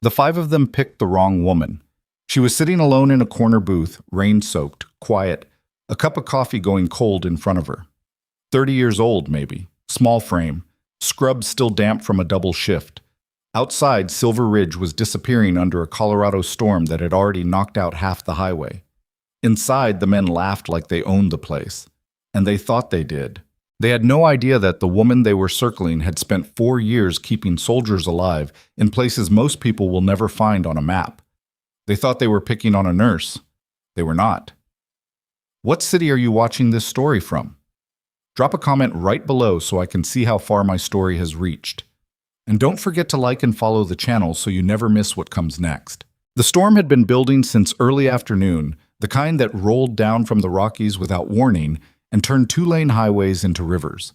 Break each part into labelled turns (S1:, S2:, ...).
S1: The five of them picked the wrong woman. She was sitting alone in a corner booth, rain-soaked, quiet, a cup of coffee going cold in front of her. 30 years old, maybe. Small frame. Scrubs still damp from a double shift. Outside, Silver Ridge was disappearing under a Colorado storm that had already knocked out half the highway. Inside, the men laughed like they owned the place. And they thought they did. They had no idea that the woman they were circling had spent 4 years keeping soldiers alive in places most people will never find on a map. They thought they were picking on a nurse. They were not. What city are you watching this story from? Drop a comment right below so I can see how far my story has reached. And don't forget to like and follow the channel so you never miss what comes next. The storm had been building since early afternoon, the kind that rolled down from the Rockies without warning and turned 2-lane highways into rivers.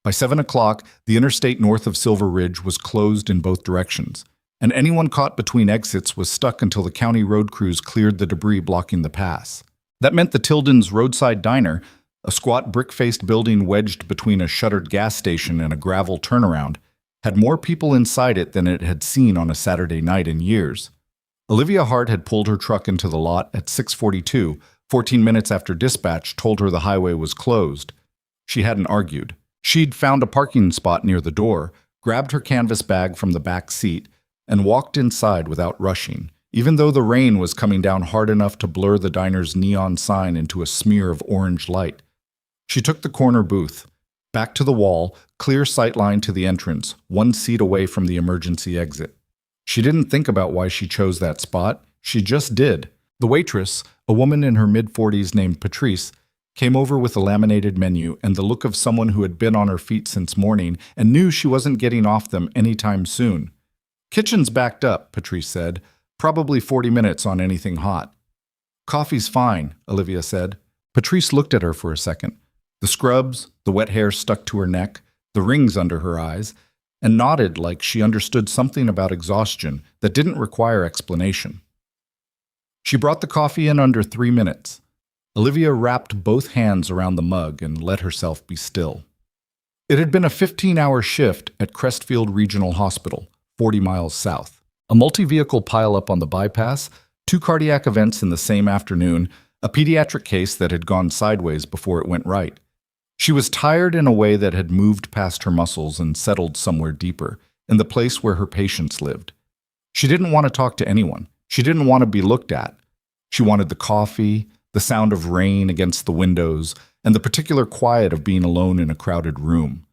S1: By 7 o'clock, the interstate north of Silver Ridge was closed in both directions, and anyone caught between exits was stuck until the county road crews cleared the debris blocking the pass. That meant the Tilden's Roadside Diner, a squat brick-faced building wedged between a shuttered gas station and a gravel turnaround, had more people inside it than it had seen on a Saturday night in years. Olivia Hart had pulled her truck into the lot at 6:42, 14 minutes after dispatch told her the highway was closed. She hadn't argued. She'd found a parking spot near the door, grabbed her canvas bag from the back seat, and walked inside without rushing, even though the rain was coming down hard enough to blur the diner's neon sign into a smear of orange light. She took the corner booth. Back to the wall, clear sightline to the entrance, 1 seat away from the emergency exit. She didn't think about why she chose that spot. She just did. The waitress, a woman in her mid-40s named Patrice, came over with a laminated menu and the look of someone who had been on her feet since morning and knew she wasn't getting off them anytime soon. "Kitchen's backed up," Patrice said. "Probably 40 minutes on anything hot." "Coffee's fine," Olivia said. Patrice looked at her for a second. The scrubs, the wet hair stuck to her neck, the rings under her eyes, and nodded like she understood something about exhaustion that didn't require explanation. She brought the coffee in under 3 minutes. Olivia wrapped both hands around the mug and let herself be still. It had been a 15-hour shift at Crestfield Regional Hospital, 40 miles south. A multi-vehicle pileup on the bypass, 2 cardiac events in the same afternoon, a pediatric case that had gone sideways before it went right. She was tired in a way that had moved past her muscles and settled somewhere deeper, in the place where her patients lived. She didn't want to talk to anyone. She didn't want to be looked at. She wanted the coffee, the sound of rain against the windows, and the particular quiet of being alone in a crowded room.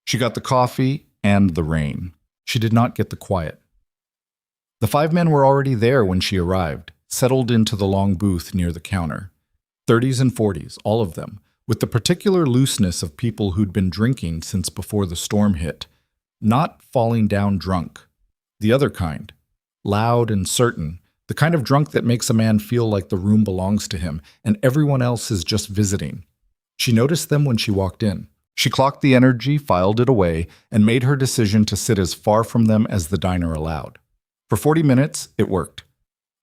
S1: She got the coffee and the rain. She did not get the quiet. The 5 men were already there when she arrived, settled into the long booth near the counter. 30s and 40s, all of them, with the particular looseness of people who'd been drinking since before the storm hit. Not falling down drunk. The other kind. Loud and certain. The kind of drunk that makes a man feel like the room belongs to him and everyone else is just visiting. She noticed them when she walked in. She clocked the energy, filed it away, and made her decision to sit as far from them as the diner allowed. For 40 minutes, it worked.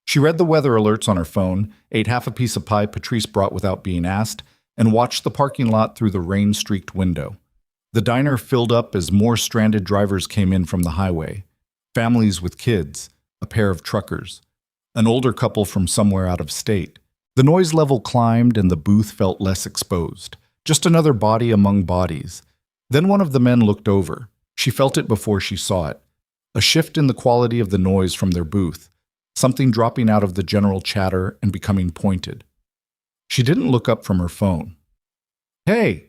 S1: She read the weather alerts on her phone, ate half a piece of pie Patrice brought without being asked, and watched the parking lot through the rain-streaked window. The diner filled up as more stranded drivers came in from the highway. Families with kids, a pair of truckers, an older couple from somewhere out of state. The noise level climbed and the booth felt less exposed. Just another body among bodies. Then one of the men looked over. She felt it before she saw it. A shift in the quality of the noise from their booth. Something dropping out of the general chatter and becoming pointed. She didn't look up from her phone. "Hey!"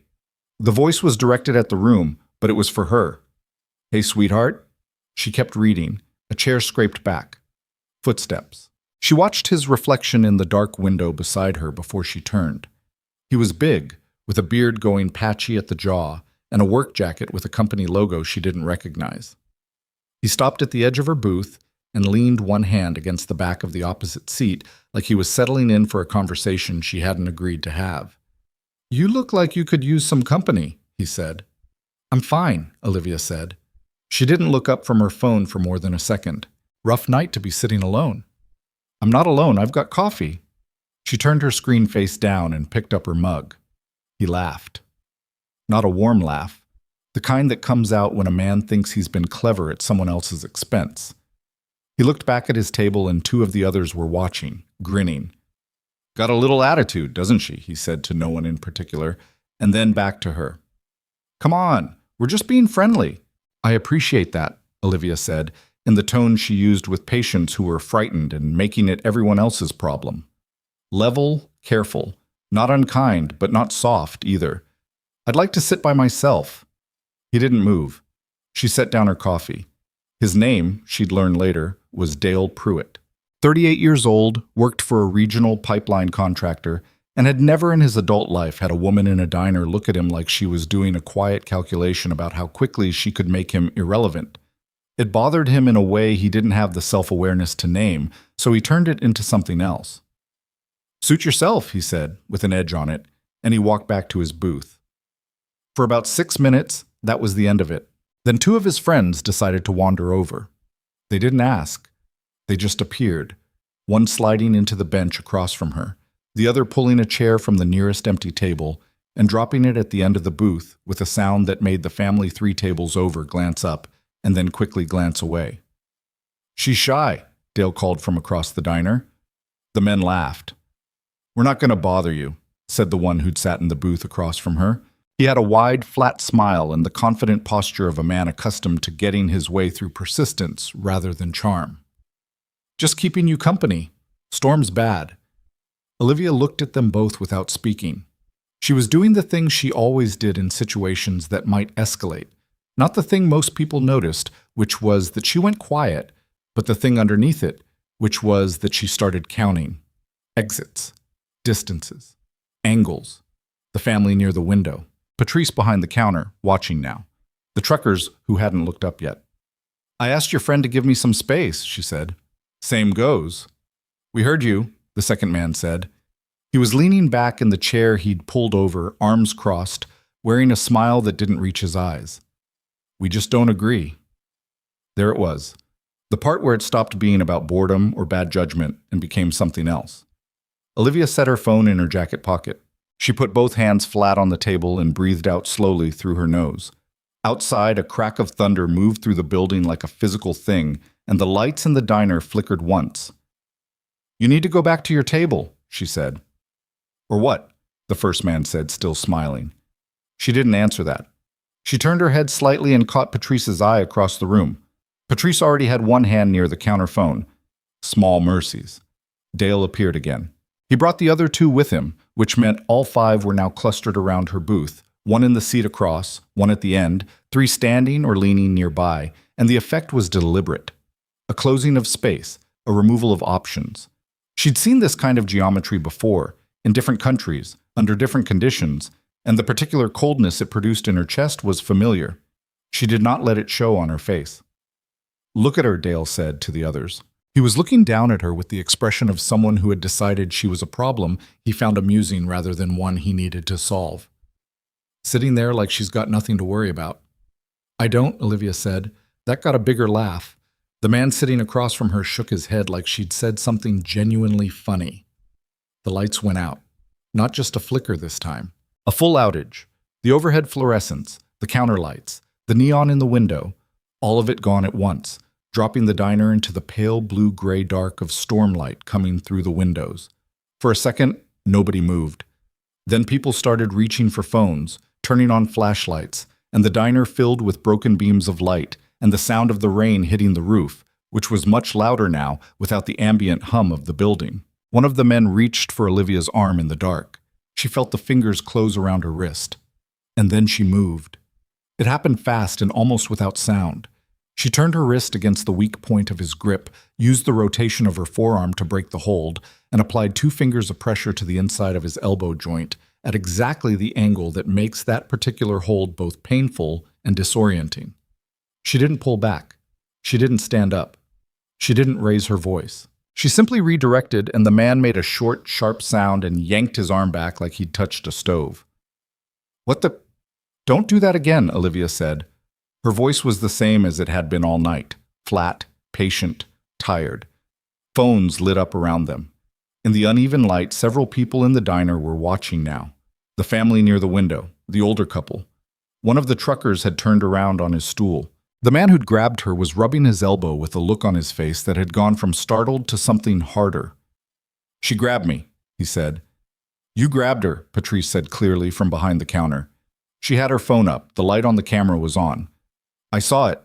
S1: The voice was directed at the room, but it was for her. "Hey, sweetheart?" She kept reading. A chair scraped back. Footsteps. She watched his reflection in the dark window beside her before she turned. He was big, with a beard going patchy at the jaw, and a work jacket with a company logo she didn't recognize. He stopped at the edge of her booth and leaned one hand against the back of the opposite seat like he was settling in for a conversation she hadn't agreed to have. "You look like you could use some company," he said. "I'm fine," Olivia said. She didn't look up from her phone for more than a second. Rough night to be sitting alone. "I'm not alone, I've got coffee." She turned her screen face down and picked up her mug. He laughed. Not a warm laugh, the kind that comes out when a man thinks he's been clever at someone else's expense. He looked back at his table and two of the others were watching, grinning. "Got a little attitude, doesn't she?" he said to no one in particular, and then back to her. "Come on, we're just being friendly." "I appreciate that," Olivia said, in the tone she used with patients who were frightened and making it everyone else's problem. Level, careful, not unkind, but not soft either. "I'd like to sit by myself." He didn't move. She set down her coffee. His name, she'd learn later, was Dale Pruitt. 38 years old, worked for a regional pipeline contractor, and had never in his adult life had a woman in a diner look at him like she was doing a quiet calculation about how quickly she could make him irrelevant. It bothered him in a way he didn't have the self-awareness to name, so he turned it into something else. "Suit yourself," he said, with an edge on it, and he walked back to his booth. For about 6 minutes, that was the end of it. Then two of his friends decided to wander over. They didn't ask. They just appeared, one sliding into the bench across from her, the other pulling a chair from the nearest empty table and dropping it at the end of the booth with a sound that made the family 3 tables over glance up and then quickly glance away. "She's shy," Dale called from across the diner. The men laughed. "We're not going to bother you," said the one who'd sat in the booth across from her. He had a wide, flat smile and the confident posture of a man accustomed to getting his way through persistence rather than charm. "Just keeping you company. Storm's bad." Olivia looked at them both without speaking. She was doing the thing she always did in situations that might escalate. Not the thing most people noticed, which was that she went quiet, but the thing underneath it, which was that she started counting. Exits, distances, angles, the family near the window, Patrice behind the counter, watching now, the truckers who hadn't looked up yet. "I asked your friend to give me some space," she said. "Same goes." "We heard you," the second man said. He was leaning back in the chair he'd pulled over, arms crossed, wearing a smile that didn't reach his eyes. "We just don't agree." There it was, the part where it stopped being about boredom or bad judgment and became something else. Olivia set her phone in her jacket pocket. She put both hands flat on the table and breathed out slowly through her nose. Outside, a crack of thunder moved through the building like a physical thing, and the lights in the diner flickered once. "You need to go back to your table," she said. "Or what?" the first man said, still smiling. She didn't answer that. She turned her head slightly and caught Patrice's eye across the room. Patrice already had one hand near the counter phone. Small mercies. Dale appeared again. He brought the other two with him, which meant all 5 were now clustered around her booth, one in the seat across, one at the end, 3 standing or leaning nearby, and the effect was deliberate. A closing of space, a removal of options. She'd seen this kind of geometry before, in different countries, under different conditions, and the particular coldness it produced in her chest was familiar. She did not let it show on her face. "Look at her," Dale said to the others. He was looking down at her with the expression of someone who had decided she was a problem he found amusing rather than one he needed to solve. Sitting there like she's got nothing to worry about. "I don't," Olivia said. That got a bigger laugh. The man sitting across from her shook his head like she'd said something genuinely funny. The lights went out. Not just a flicker this time. A full outage. The overhead fluorescents, the counter lights, the neon in the window, all of it gone at once, dropping the diner into the pale blue-gray dark of stormlight coming through the windows. For a second, nobody moved. Then people started reaching for phones, turning on flashlights, and the diner filled with broken beams of light and the sound of the rain hitting the roof, which was much louder now without the ambient hum of the building. One of the men reached for Olivia's arm in the dark. She felt the fingers close around her wrist. And then she moved. It happened fast and almost without sound. She turned her wrist against the weak point of his grip, used the rotation of her forearm to break the hold, and applied 2 fingers of pressure to the inside of his elbow joint at exactly the angle that makes that particular hold both painful and disorienting. She didn't pull back. She didn't stand up. She didn't raise her voice. She simply redirected, and the man made a short, sharp sound and yanked his arm back like he'd touched a stove. "What the—" "Don't do that again," Olivia said. Her voice was the same as it had been all night, flat, patient, tired. Phones lit up around them. In the uneven light, several people in the diner were watching now. The family near the window, the older couple. One of the truckers had turned around on his stool. The man who'd grabbed her was rubbing his elbow with a look on his face that had gone from startled to something harder. "She grabbed me," he said. "You grabbed her," Patrice said clearly from behind the counter. She had her phone up. The light on the camera was on. "I saw it."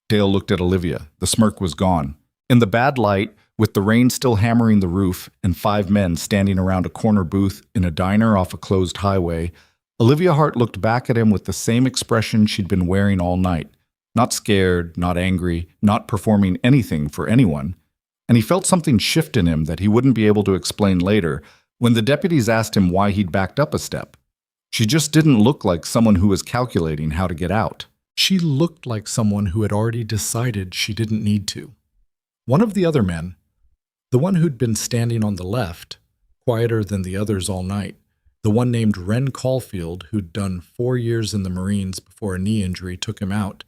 S1: Dale looked at Olivia. The smirk was gone. In the bad light, with the rain still hammering the roof and 5 men standing around a corner booth in a diner off a closed highway, Olivia Hart looked back at him with the same expression she'd been wearing all night. Not scared, not angry, not performing anything for anyone. And he felt something shift in him that he wouldn't be able to explain later when the deputies asked him why he'd backed up a step. She just didn't look like someone who was calculating how to get out. She looked like someone who had already decided she didn't need to. One of the other men, the one who'd been standing on the left, quieter than the others all night, the one named Ren Caulfield, who'd done 4 years in the Marines before a knee injury took him out,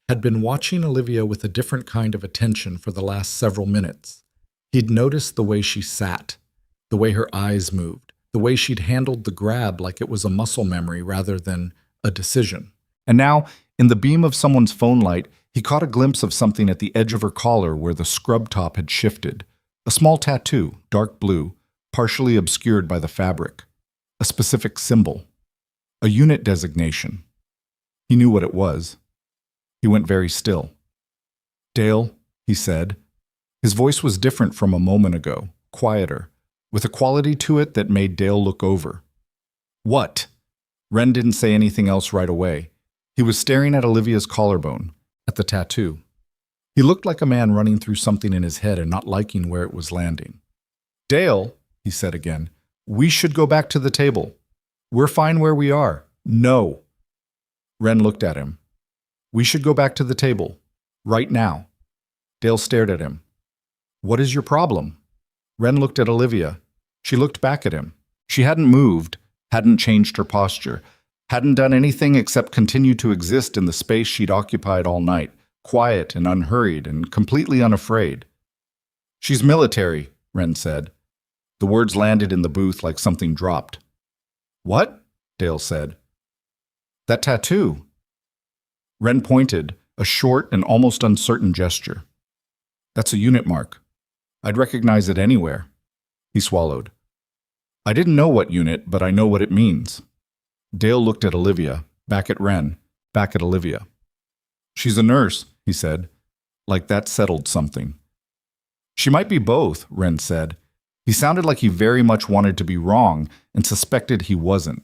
S1: had been watching Olivia with a different kind of attention for the last several minutes. He'd noticed the way she sat, the way her eyes moved, the way she'd handled the grab like it was a muscle memory rather than a decision. And now, in the beam of someone's phone light, he caught a glimpse of something at the edge of her collar where the scrub top had shifted. A small tattoo, dark blue, partially obscured by the fabric. A specific symbol. A unit designation. He knew what it was. He went very still. "Dale," he said. His voice was different from a moment ago, quieter, with a quality to it that made Dale look over. "What?" Ren didn't say anything else right away. He was staring at Olivia's collarbone, at the tattoo. He looked like a man running through something in his head and not liking where it was landing. "Dale," he said again, "we should go back to the table. We're fine where we are." "No." Ren looked at him. "We should go back to the table. Right now." Dale stared at him. "What is your problem?" Ren looked at Olivia. She looked back at him. She hadn't moved, hadn't changed her posture, hadn't done anything except continue to exist in the space she'd occupied all night, quiet and unhurried and completely unafraid. "She's military," Ren said. The words landed in the booth like something dropped. "What?" Dale said. "That tattoo." Ren pointed, a short and almost uncertain gesture. "That's a unit mark. I'd recognize it anywhere." He swallowed. "I didn't know what unit, but I know what it means." Dale looked at Olivia, back at Ren, back at Olivia. "She's a nurse," he said. Like that settled something. "She might be both," Ren said. He sounded like he very much wanted to be wrong and suspected he wasn't.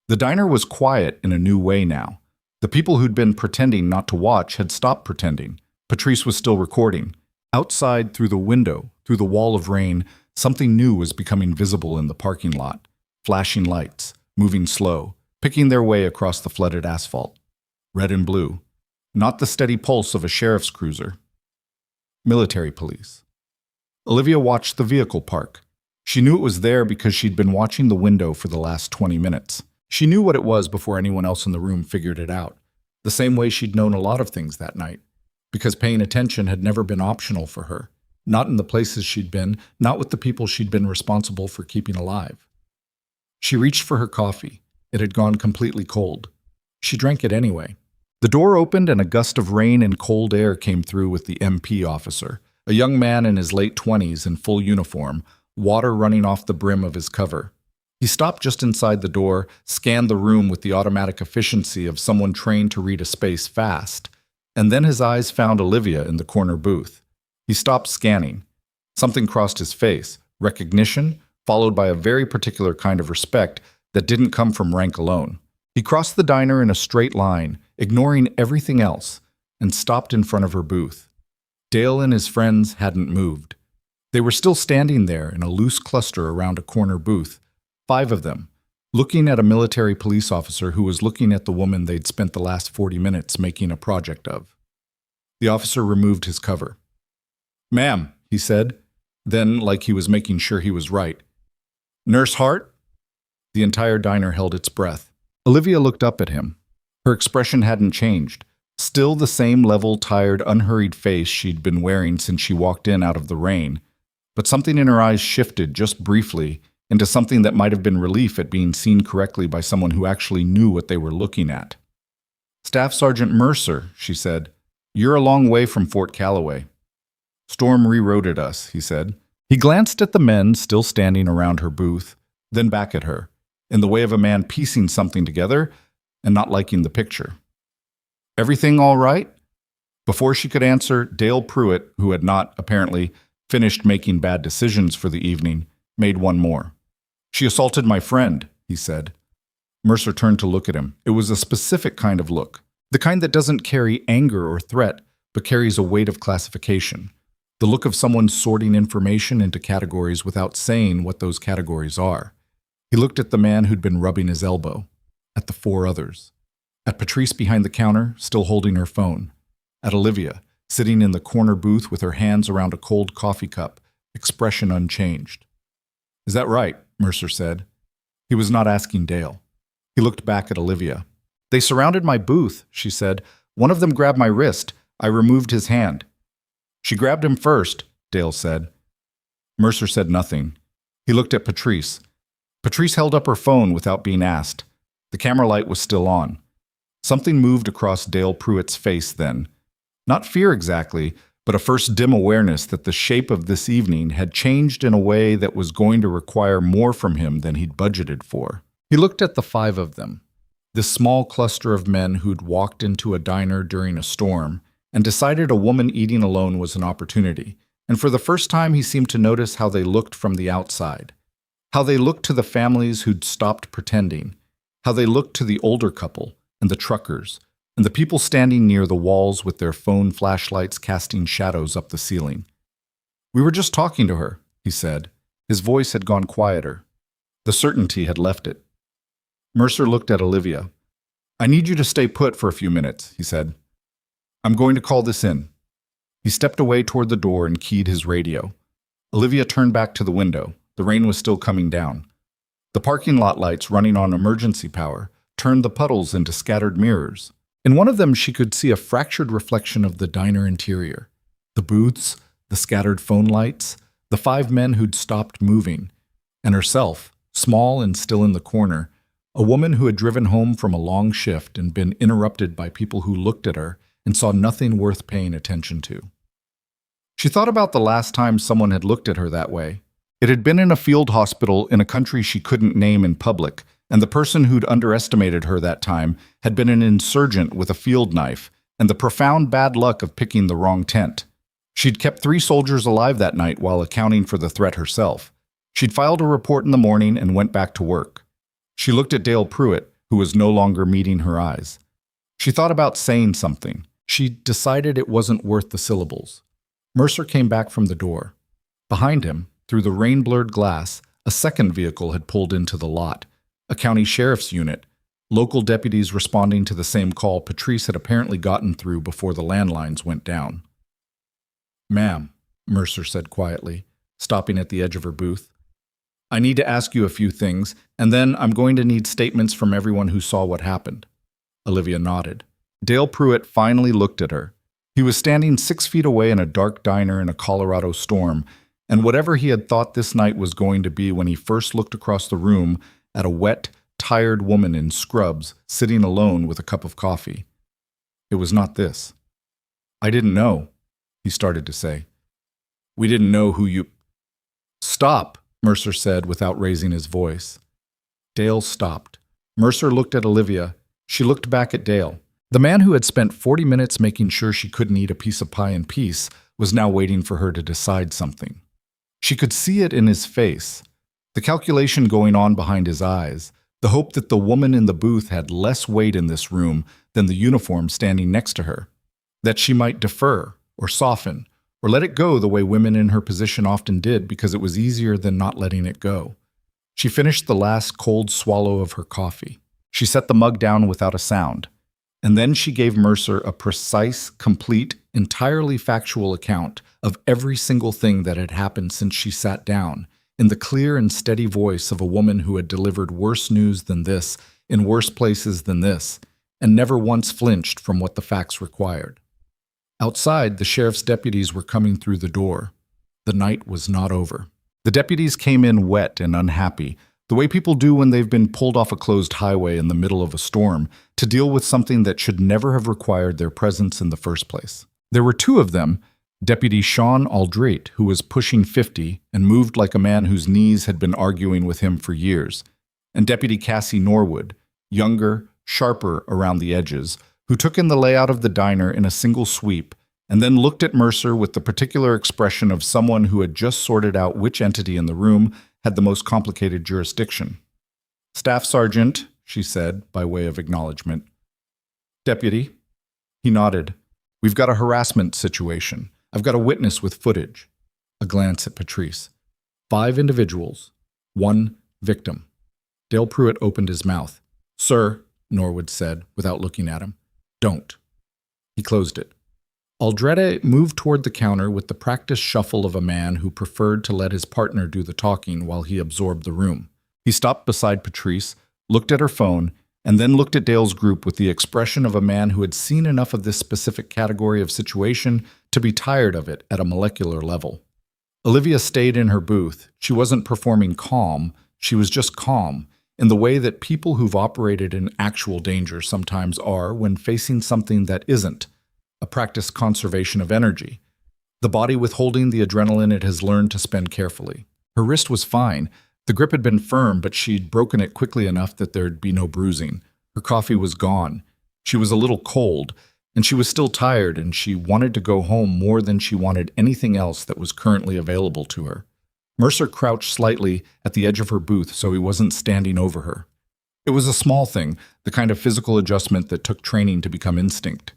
S1: The diner was quiet in a new way now. The people who'd been pretending not to watch had stopped pretending. Patrice was still recording. Outside, through the window, through the wall of rain, something new was becoming visible in the parking lot. Flashing lights, moving slow, picking their way across the flooded asphalt. Red and blue. Not the steady pulse of a sheriff's cruiser. Military police. Olivia watched the vehicle park. She knew it was there because she'd been watching the window for the last 20 minutes. She knew what it was before anyone else in the room figured it out. The same way she'd known a lot of things that night. Because paying attention had never been optional for her. Not in the places she'd been, not with the people she'd been responsible for keeping alive. She reached for her coffee. It had gone completely cold. She drank it anyway. The door opened and a gust of rain and cold air came through with the MP officer, a young man in his late 20s in full uniform, water running off the brim of his cover. He stopped just inside the door, scanned the room with the automatic efficiency of someone trained to read a space fast, and then his eyes found Olivia in the corner booth. He stopped scanning. Something crossed his face, recognition, followed by a very particular kind of respect that didn't come from rank alone. He crossed the diner in a straight line, ignoring everything else, and stopped in front of her booth. Dale and his friends hadn't moved. They were still standing there in a loose cluster around a corner booth, 5 of them, looking at a military police officer who was looking at the woman they'd spent the last 40 minutes making a project of. The officer removed his cover. "Ma'am," he said, then like he was making sure he was right. "Nurse Hart?" The entire diner held its breath. Olivia looked up at him. Her expression hadn't changed. Still the same level, tired, unhurried face she'd been wearing since she walked in out of the rain. But something in her eyes shifted just briefly into something that might have been relief at being seen correctly by someone who actually knew what they were looking at. "Staff Sergeant Mercer," she said. You're a long way from Fort Calloway. Storm rerouted us, he said. He glanced at the men still standing around her booth, then back at her, in the way of a man piecing something together and not liking the picture. Everything all right? Before she could answer, Dale Pruitt, who had not, apparently, finished making bad decisions for the evening, made one more. She assaulted my friend, he said. Mercer turned to look at him. It was a specific kind of look, the kind that doesn't carry anger or threat, but carries a weight of classification. The look of someone sorting information into categories without saying what those categories are. He looked at the man who'd been rubbing his elbow, at the four others, at Patrice behind the counter, still holding her phone, at Olivia, sitting in the corner booth with her hands around a cold coffee cup, expression unchanged. Is that right? Mercer said. He was not asking Dale. He looked back at Olivia. They surrounded my booth, she said. One of them grabbed my wrist. I removed his hand. She grabbed him first, Dale said. Mercer said nothing. He looked at Patrice. Patrice held up her phone without being asked. The camera light was still on. Something moved across Dale Pruitt's face then. Not fear exactly, but a first dim awareness that the shape of this evening had changed in a way that was going to require more from him than he'd budgeted for. He looked at the five of them, this small cluster of men who'd walked into a diner during a storm, and decided a woman eating alone was an opportunity. And for the first time he seemed to notice how they looked from the outside, how they looked to the families who'd stopped pretending, how they looked to the older couple and the truckers, and the people standing near the walls with their phone flashlights casting shadows up the ceiling. We were just talking to her, he said. His voice had gone quieter. The certainty had left it. Mercer looked at Olivia. I need you to stay put for a few minutes, he said. I'm going to call this in. He stepped away toward the door and keyed his radio. Olivia turned back to the window. The rain was still coming down. The parking lot lights running on emergency power turned the puddles into scattered mirrors. In one of them she could see a fractured reflection of the diner interior. The booths, the scattered phone lights, the five men who'd stopped moving, and herself, small and still in the corner, a woman who had driven home from a long shift and been interrupted by people who looked at her and saw nothing worth paying attention to. She thought about the last time someone had looked at her that way. It had been in a field hospital in a country she couldn't name in public, and the person who'd underestimated her that time had been an insurgent with a field knife and the profound bad luck of picking the wrong tent. She'd kept 3 soldiers alive that night while accounting for the threat herself. She'd filed a report in the morning and went back to work. She looked at Dale Pruitt, who was no longer meeting her eyes. She thought about saying something. She decided it wasn't worth the syllables. Mercer came back from the door. Behind him, through the rain-blurred glass, a second vehicle had pulled into the lot, a county sheriff's unit, local deputies responding to the same call Patrice had apparently gotten through before the landlines went down. Ma'am, Mercer said quietly, stopping at the edge of her booth. I need to ask you a few things, and then I'm going to need statements from everyone who saw what happened. Olivia nodded. Dale Pruitt finally looked at her. He was standing 6 feet away in a dark diner in a Colorado storm, and whatever he had thought this night was going to be when he first looked across the room at a wet, tired woman in scrubs sitting alone with a cup of coffee. It was not this. I didn't know, he started to say. We didn't know who you... Stop, Mercer said without raising his voice. Dale stopped. Mercer looked at Olivia. She looked back at Dale. The man who had spent 40 minutes making sure she couldn't eat a piece of pie in peace was now waiting for her to decide something. She could see it in his face, the calculation going on behind his eyes, the hope that the woman in the booth had less weight in this room than the uniform standing next to her, that she might defer or soften or let it go the way women in her position often did because it was easier than not letting it go. She finished the last cold swallow of her coffee. She set the mug down without a sound. And then she gave Mercer a precise, complete, entirely factual account of every single thing that had happened since she sat down, in the clear and steady voice of a woman who had delivered worse news than this, in worse places than this, and never once flinched from what the facts required. Outside, the sheriff's deputies were coming through the door. The night was not over. The deputies came in wet and unhappy, The way people do when they've been pulled off a closed highway in the middle of a storm to deal with something that should never have required their presence in the first place. There were two of them, Deputy Sean Aldrete, who was pushing 50 and moved like a man whose knees had been arguing with him for years, and Deputy Cassie Norwood, younger, sharper around the edges, who took in the layout of the diner in a single sweep and then looked at Mercer with the particular expression of someone who had just sorted out which entity in the room had the most complicated jurisdiction. "Staff Sergeant," she said, by way of acknowledgement. "Deputy." He nodded. "We've got a harassment situation. I've got a witness with footage." A glance at Patrice. 5 individuals. 1 victim. Dale Pruitt opened his mouth. "Sir," Norwood said, without looking at him. "Don't." He closed it. Aldrete moved toward the counter with the practiced shuffle of a man who preferred to let his partner do the talking while he absorbed the room. He stopped beside Patrice, looked at her phone, and then looked at Dale's group with the expression of a man who had seen enough of this specific category of situation to be tired of it at a molecular level. Olivia stayed in her booth. She wasn't performing calm, she was just calm, in the way that people who've operated in actual danger sometimes are when facing something that isn't, a practiced conservation of energy. The body withholding the adrenaline it has learned to spend carefully. Her wrist was fine. The grip had been firm, but she'd broken it quickly enough that there'd be no bruising. Her coffee was gone. She was a little cold, and she was still tired, and she wanted to go home more than she wanted anything else that was currently available to her. Mercer crouched slightly at the edge of her booth so he wasn't standing over her. It was a small thing, the kind of physical adjustment that took training to become instinct.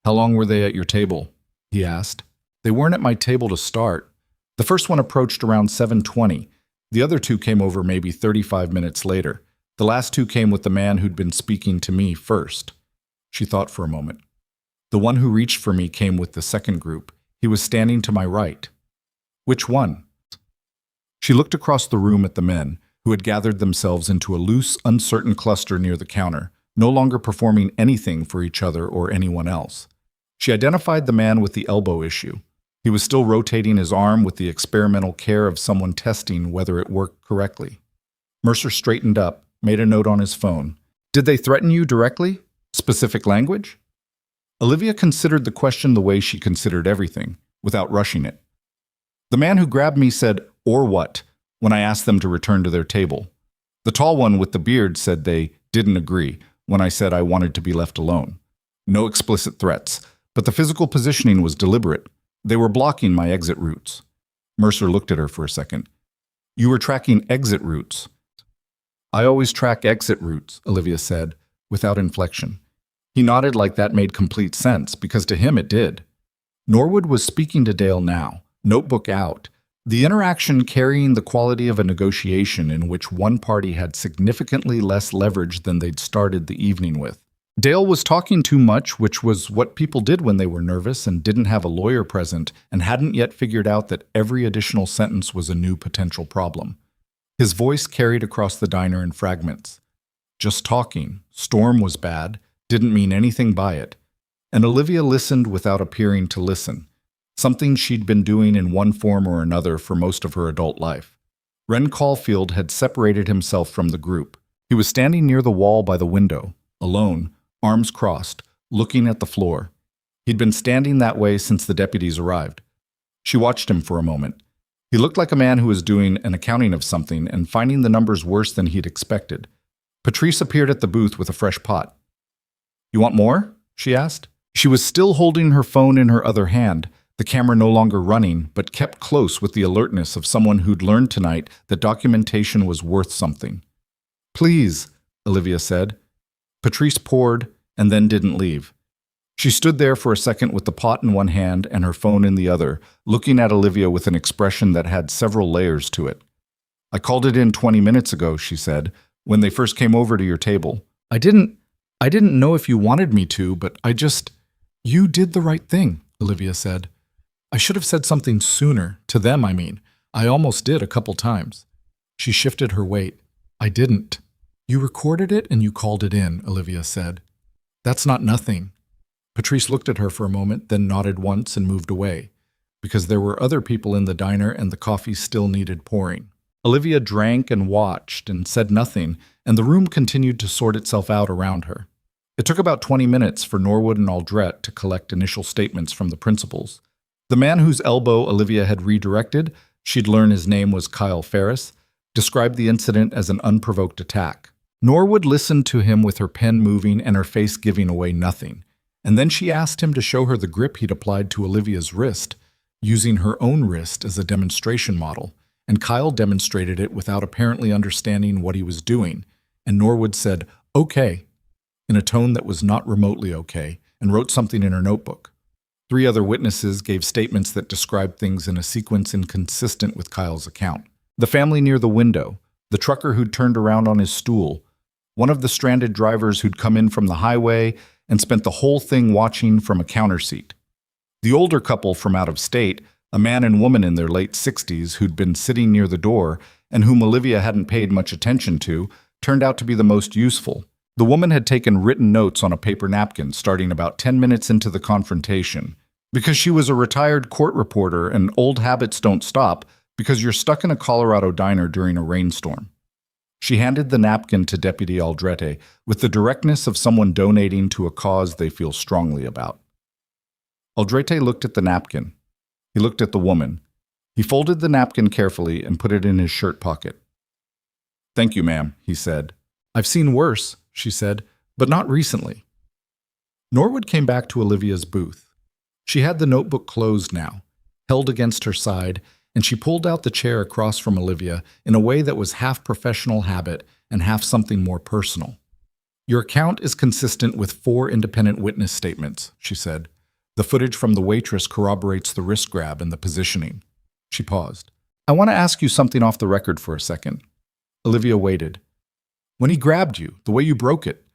S1: "How long were they at your table?" he asked. "They weren't at my table to start. The first one approached around 7:20. The other 2 came over maybe 35 minutes later. The last 2 came with the man who'd been speaking to me first." She thought for a moment. "The one who reached for me came with the second group. He was standing to my right." "Which one?" She looked across the room at the men, who had gathered themselves into a loose, uncertain cluster near the counter, no longer performing anything for each other or anyone else. She identified the man with the elbow issue. He was still rotating his arm with the experimental care of someone testing whether it worked correctly. Mercer straightened up, made a note on his phone. "Did they threaten you directly? Specific language?" Olivia considered the question the way she considered everything, without rushing it. "The man who grabbed me said, 'Or what?' when I asked them to return to their table. The tall one with the beard said they didn't agree when I said I wanted to be left alone. No explicit threats, but the physical positioning was deliberate. They were blocking my exit routes." Mercer looked at her for a second. "You were tracking exit routes." "I always track exit routes," Olivia said, without inflection. He nodded like that made complete sense, because to him it did. Norwood was speaking to Dale now, notebook out, the interaction carrying the quality of a negotiation in which one party had significantly less leverage than they'd started the evening with. Dale was talking too much, which was what people did when they were nervous and didn't have a lawyer present and hadn't yet figured out that every additional sentence was a new potential problem. His voice carried across the diner in fragments. Just talking, storm was bad, didn't mean anything by it. And Olivia listened without appearing to listen, something she'd been doing in one form or another for most of her adult life. Ren Caulfield had separated himself from the group. He was standing near the wall by the window, alone, arms crossed, looking at the floor. He'd been standing that way since the deputies arrived. She watched him for a moment. He looked like a man who was doing an accounting of something and finding the numbers worse than he'd expected. Patrice appeared at the booth with a fresh pot. "You want more?" she asked. She was still holding her phone in her other hand, the camera no longer running, but kept close with the alertness of someone who'd learned tonight that documentation was worth something. "Please," Olivia said. Patrice poured and then didn't leave. She stood there for a second with the pot in one hand and her phone in the other, looking at Olivia with an expression that had several layers to it. "I called it in 20 minutes ago," she said, "when they first came over to your table. I didn't know if you wanted me to, but You did the right thing," Olivia said. "I should have said something sooner, to them, I mean. I almost did a couple times." She shifted her weight. "I didn't." "You recorded it and you called it in," Olivia said. "That's not nothing." Patrice looked at her for a moment, then nodded once and moved away, because there were other people in the diner and the coffee still needed pouring. Olivia drank and watched and said nothing, and the room continued to sort itself out around her. It took about 20 minutes for Norwood and Aldrete to collect initial statements from the principals. The man whose elbow Olivia had redirected, she'd learned his name was Kyle Ferris, described the incident as an unprovoked attack. Norwood listened to him with her pen moving and her face giving away nothing, and then she asked him to show her the grip he'd applied to Olivia's wrist, using her own wrist as a demonstration model, and Kyle demonstrated it without apparently understanding what he was doing, and Norwood said, "Okay," in a tone that was not remotely okay, and wrote something in her notebook. 3 other witnesses gave statements that described things in a sequence inconsistent with Kyle's account. The family near the window, the trucker who'd turned around on his stool, one of the stranded drivers who'd come in from the highway and spent the whole thing watching from a counter seat. The older couple from out of state, a man and woman in their late 60s who'd been sitting near the door and whom Olivia hadn't paid much attention to, turned out to be the most useful. The woman had taken written notes on a paper napkin starting about 10 minutes into the confrontation. Because she was a retired court reporter and old habits don't stop because you're stuck in a Colorado diner during a rainstorm. She handed the napkin to Deputy Aldrete with the directness of someone donating to a cause they feel strongly about. Aldrete looked at the napkin. He looked at the woman. He folded the napkin carefully and put it in his shirt pocket. "Thank you, ma'am," he said. "I've seen worse," she said, "but not recently." Norwood came back to Olivia's booth. She had the notebook closed now, held against her side, and she pulled out the chair across from Olivia in a way that was half professional habit and half something more personal. "Your account is consistent with 4 independent witness statements," she said. "The footage from the waitress corroborates the wrist grab and the positioning." She paused. "I want to ask you something off the record for a second." Olivia waited. "When he grabbed you, the way you broke it,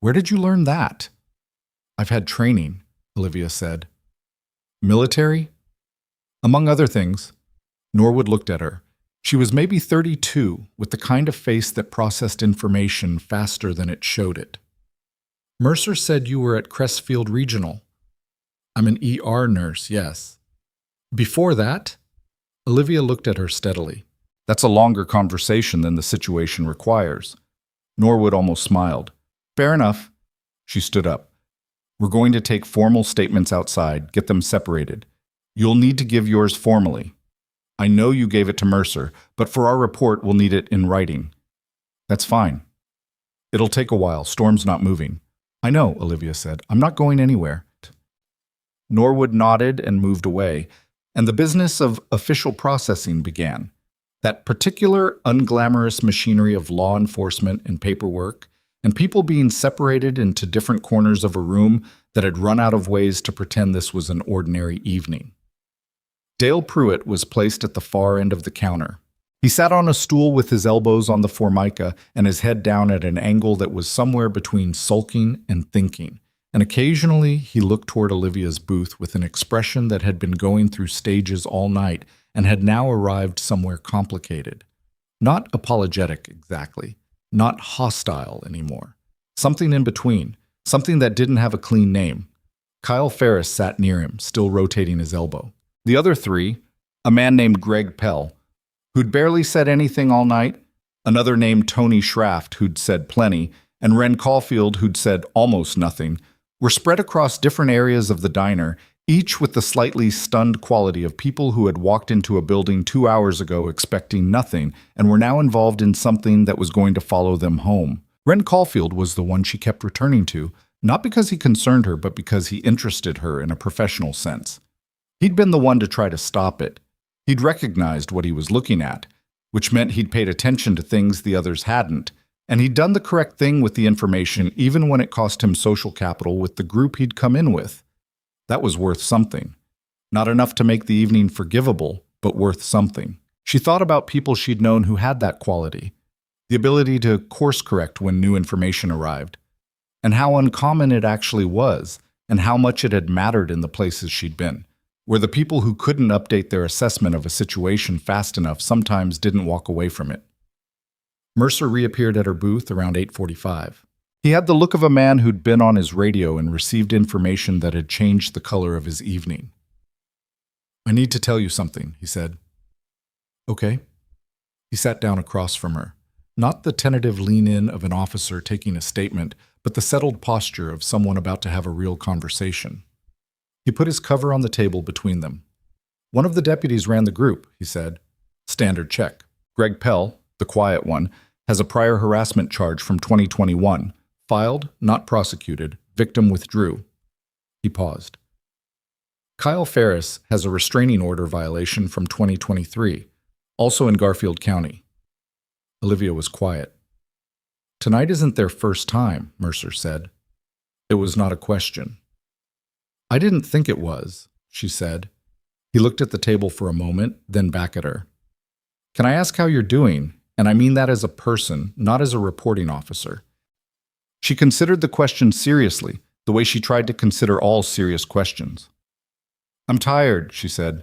S1: where did you learn that?" "I've had training," Olivia said. "Military?" "Among other things." Norwood looked at her. She was maybe 32, with the kind of face that processed information faster than it showed it. "Mercer said you were at Crestfield Regional." "I'm an ER nurse, yes." "Before that?" Olivia looked at her steadily. "That's a longer conversation than the situation requires." Norwood almost smiled. "Fair enough." She stood up. "We're going to take formal statements outside, get them separated. You'll need to give yours formally. I know you gave it to Mercer, but for our report, we'll need it in writing." "That's fine." "It'll take a while. Storm's not moving." "I know," Olivia said. "I'm not going anywhere." Norwood nodded and moved away, and the business of official processing began. That particular unglamorous machinery of law enforcement and paperwork, and people being separated into different corners of a room that had run out of ways to pretend this was an ordinary evening. Dale Pruitt was placed at the far end of the counter. He sat on a stool with his elbows on the formica and his head down at an angle that was somewhere between sulking and thinking, and occasionally he looked toward Olivia's booth with an expression that had been going through stages all night and had now arrived somewhere complicated. Not apologetic, exactly. Not hostile anymore. Something in between. Something that didn't have a clean name. Kyle Ferris sat near him, still rotating his elbow. The other 3, a man named Greg Pell, who'd barely said anything all night, another named Tony Schraft, who'd said plenty, and Ren Caulfield, who'd said almost nothing, were spread across different areas of the diner, each with the slightly stunned quality of people who had walked into a building 2 hours ago expecting nothing and were now involved in something that was going to follow them home. Ren Caulfield was the one she kept returning to, not because he concerned her, but because he interested her in a professional sense. He'd been the one to try to stop it. He'd recognized what he was looking at, which meant he'd paid attention to things the others hadn't, and he'd done the correct thing with the information even when it cost him social capital with the group he'd come in with. That was worth something. Not enough to make the evening forgivable, but worth something. She thought about people she'd known who had that quality, the ability to course correct when new information arrived, and how uncommon it actually was, and how much it had mattered in the places she'd been, where the people who couldn't update their assessment of a situation fast enough sometimes didn't walk away from it. Mercer reappeared at her booth around 8:45. He had the look of a man who'd been on his radio and received information that had changed the color of his evening. "I need to tell you something," he said. "Okay." He sat down across from her. Not the tentative lean-in of an officer taking a statement, but the settled posture of someone about to have a real conversation. He put his cover on the table between them. One of the deputies ran the group, he said. Standard check. Greg Pell, the quiet one, has a prior harassment charge from 2021. Filed, not prosecuted. Victim withdrew. He paused. Kyle Ferris has a restraining order violation from 2023, also in Garfield County. Olivia was quiet. Tonight isn't their first time, Mercer said. It was not a question. I didn't think it was, she said. He looked at the table for a moment, then back at her. Can I ask how you're doing? And I mean that as a person, not as a reporting officer. She considered the question seriously, the way she tried to consider all serious questions. I'm tired, she said.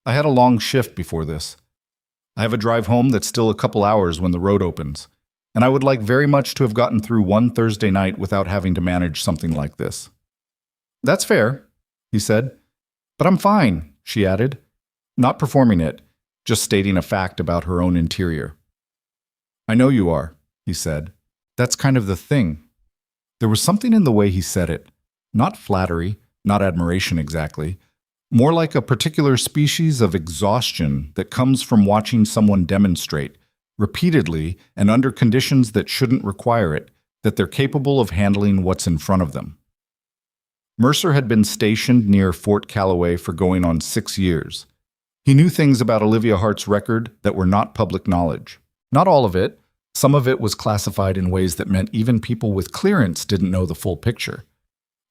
S1: I had a long shift before this. I have a drive home that's still a couple hours when the road opens, and I would like very much to have gotten through one Thursday night without having to manage something like this. That's fair, he said. But I'm fine, she added. Not performing it, just stating a fact about her own interior. I know you are, he said. That's kind of the thing. There was something in the way he said it. Not flattery, not admiration exactly. More like a particular species of exhaustion that comes from watching someone demonstrate, repeatedly and under conditions that shouldn't require it, that they're capable of handling what's in front of them. Mercer had been stationed near Fort Calloway for going on 6 years. He knew things about Olivia Hart's record that were not public knowledge. Not all of it. Some of it was classified in ways that meant even people with clearance didn't know the full picture.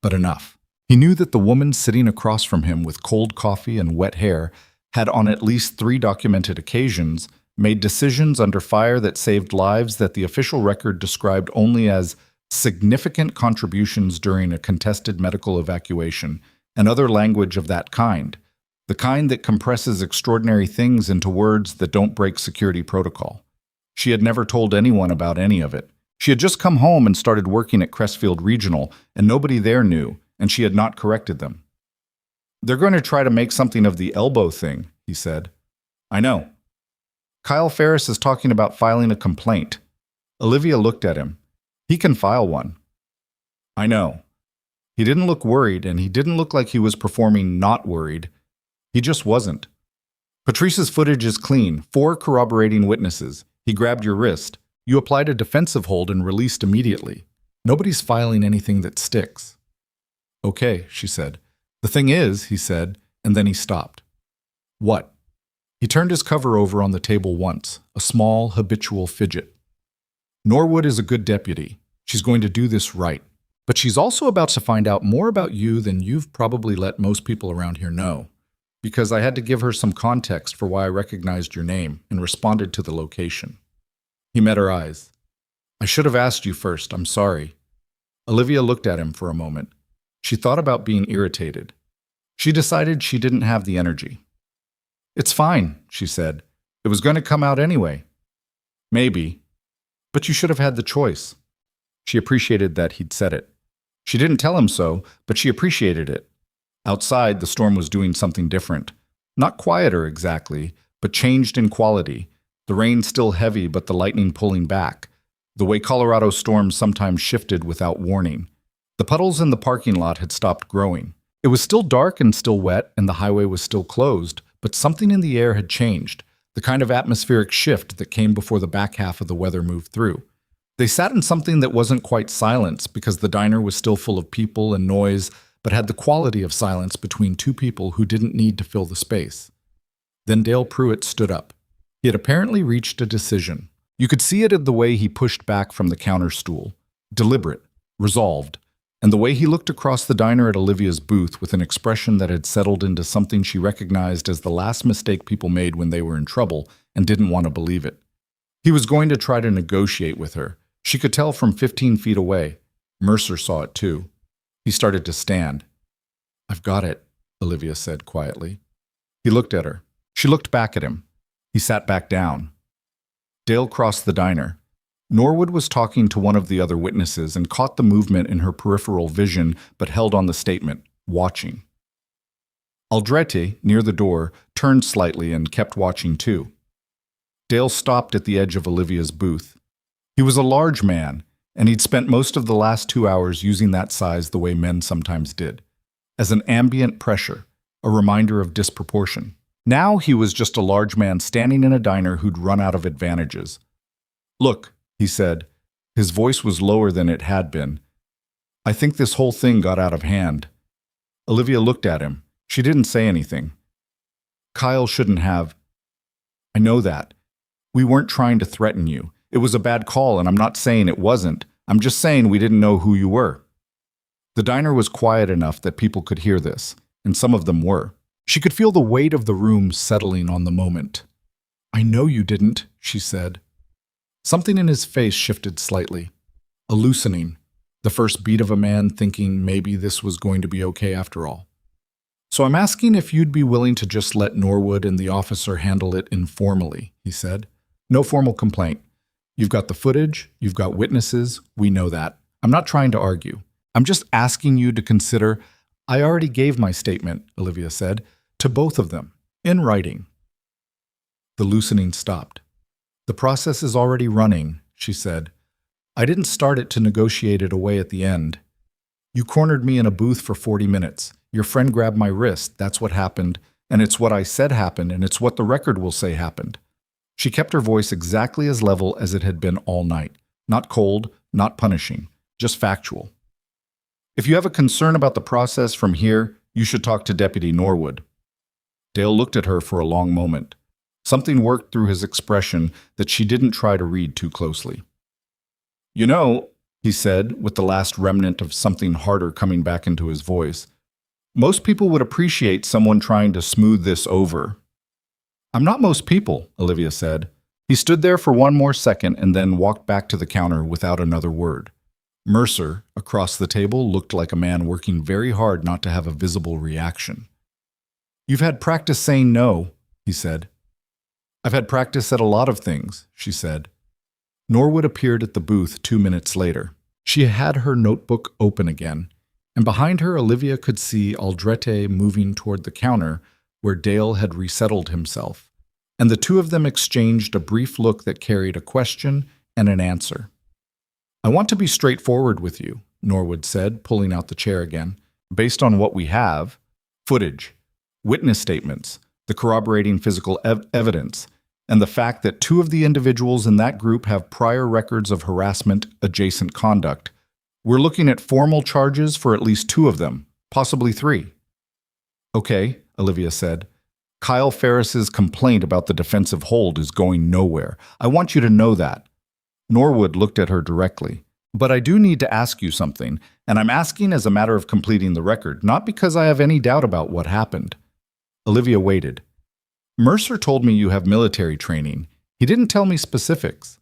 S1: But enough. He knew that the woman sitting across from him with cold coffee and wet hair had on at least 3 documented occasions made decisions under fire that saved lives that the official record described only as significant contributions during a contested medical evacuation and other language of that kind, the kind that compresses extraordinary things into words that don't break security protocol. She had never told anyone about any of it. She had just come home and started working at Crestfield Regional, and nobody there knew, and she had not corrected them. They're going to try to make something of the elbow thing, he said. I know. Kyle Ferris is talking about filing a complaint. Olivia looked at him. He can file one. I know. He didn't look worried, and he didn't look like he was performing not worried. He just wasn't. Patrice's footage is clean, 4 corroborating witnesses. He grabbed your wrist. You applied a defensive hold and released immediately. Nobody's filing anything that sticks. Okay, she said. The thing is, he said, and then he stopped. What? He turned his cover over on the table once, a small, habitual fidget. Norwood is a good deputy. She's going to do this right. But she's also about to find out more about you than you've probably let most people around here know. Because I had to give her some context for why I recognized your name and responded to the location. He met her eyes. I should have asked you first, I'm sorry. Olivia looked at him for a moment. She thought about being irritated. She decided she didn't have the energy. It's fine, she said. It was going to come out anyway. Maybe. But you should have had the choice. She appreciated that he'd said it. She didn't tell him so, but she appreciated it. Outside, the storm was doing something different. Not quieter exactly, but changed in quality. The rain still heavy, but the lightning pulling back. The way Colorado storms sometimes shifted without warning. The puddles in the parking lot had stopped growing. It was still dark and still wet, and the highway was still closed, but something in the air had changed, the kind of atmospheric shift that came before the back half of the weather moved through. They sat in something that wasn't quite silence, because the diner was still full of people and noise, but had the quality of silence between 2 people who didn't need to fill the space. Then Dale Pruitt stood up. He had apparently reached a decision. You could see it in the way he pushed back from the counter stool. Deliberate, resolved, and the way he looked across the diner at Olivia's booth with an expression that had settled into something she recognized as the last mistake people made when they were in trouble and didn't want to believe it. He was going to try to negotiate with her. She could tell from 15 feet away. Mercer saw it too. He started to stand. I've got it, Olivia said quietly. He looked at her. She looked back at him. He sat back down. Dale crossed the diner. Norwood was talking to one of the other witnesses and caught the movement in her peripheral vision, but held on the statement, watching. Aldrete, near the door, turned slightly and kept watching too. Dale stopped at the edge of Olivia's booth. He was a large man, and he'd spent most of the last 2 hours using that size the way men sometimes did, as an ambient pressure, a reminder of disproportion. Now he was just a large man standing in a diner who'd run out of advantages. "Look," he said. His voice was lower than it had been. "I think this whole thing got out of hand." Olivia looked at him. She didn't say anything. "Kyle shouldn't have." "I know that. We weren't trying to threaten you. It was a bad call, and I'm not saying it wasn't. I'm just saying we didn't know who you were." The diner was quiet enough that people could hear this, and some of them were. She could feel the weight of the room settling on the moment. "I know you didn't," she said. Something in his face shifted slightly. A loosening, the first beat of a man thinking maybe this was going to be okay after all. "So I'm asking if you'd be willing to just let Norwood and the officer handle it informally," he said. "No formal complaint. You've got the footage, you've got witnesses, we know that. I'm not trying to argue. I'm just asking you to consider—" "I already gave my statement," Olivia said, "to both of them, in writing." The loosening stopped. "The process is already running," she said. "I didn't start it to negotiate it away at the end. You cornered me in a booth for 40 minutes. Your friend grabbed my wrist, that's what happened, and it's what I said happened, and it's what the record will say happened." She kept her voice exactly as level as it had been all night. Not cold, not punishing, just factual. "If you have a concern about the process from here, you should talk to Deputy Norwood." Dale looked at her for a long moment. Something worked through his expression that she didn't try to read too closely. "You know," he said, with the last remnant of something harder coming back into his voice, "most people would appreciate someone trying to smooth this over." "I'm not most people," Olivia said. He stood there for one more second and then walked back to the counter without another word. Mercer, across the table, looked like a man working very hard not to have a visible reaction. "You've had practice saying no," he said. "I've had practice at a lot of things," she said. Norwood appeared at the booth 2 minutes later. She had her notebook open again, and behind her Olivia could see Aldrete moving toward the counter where Dale had resettled himself, and the two of them exchanged a brief look that carried a question and an answer. "I want to be straightforward with you," Norwood said, pulling out the chair again. "Based on what we have, footage, witness statements, the corroborating physical evidence, and the fact that 2 of the individuals in that group have prior records of harassment-adjacent conduct, we're looking at formal charges for at least 2 of them, possibly 3. "Okay," Olivia said. "Kyle Ferris's complaint about the defensive hold is going nowhere. I want you to know that." Norwood looked at her directly. "But I do need to ask you something, and I'm asking as a matter of completing the record, not because I have any doubt about what happened." Olivia waited. "Mercer told me you have military training. He didn't tell me specifics."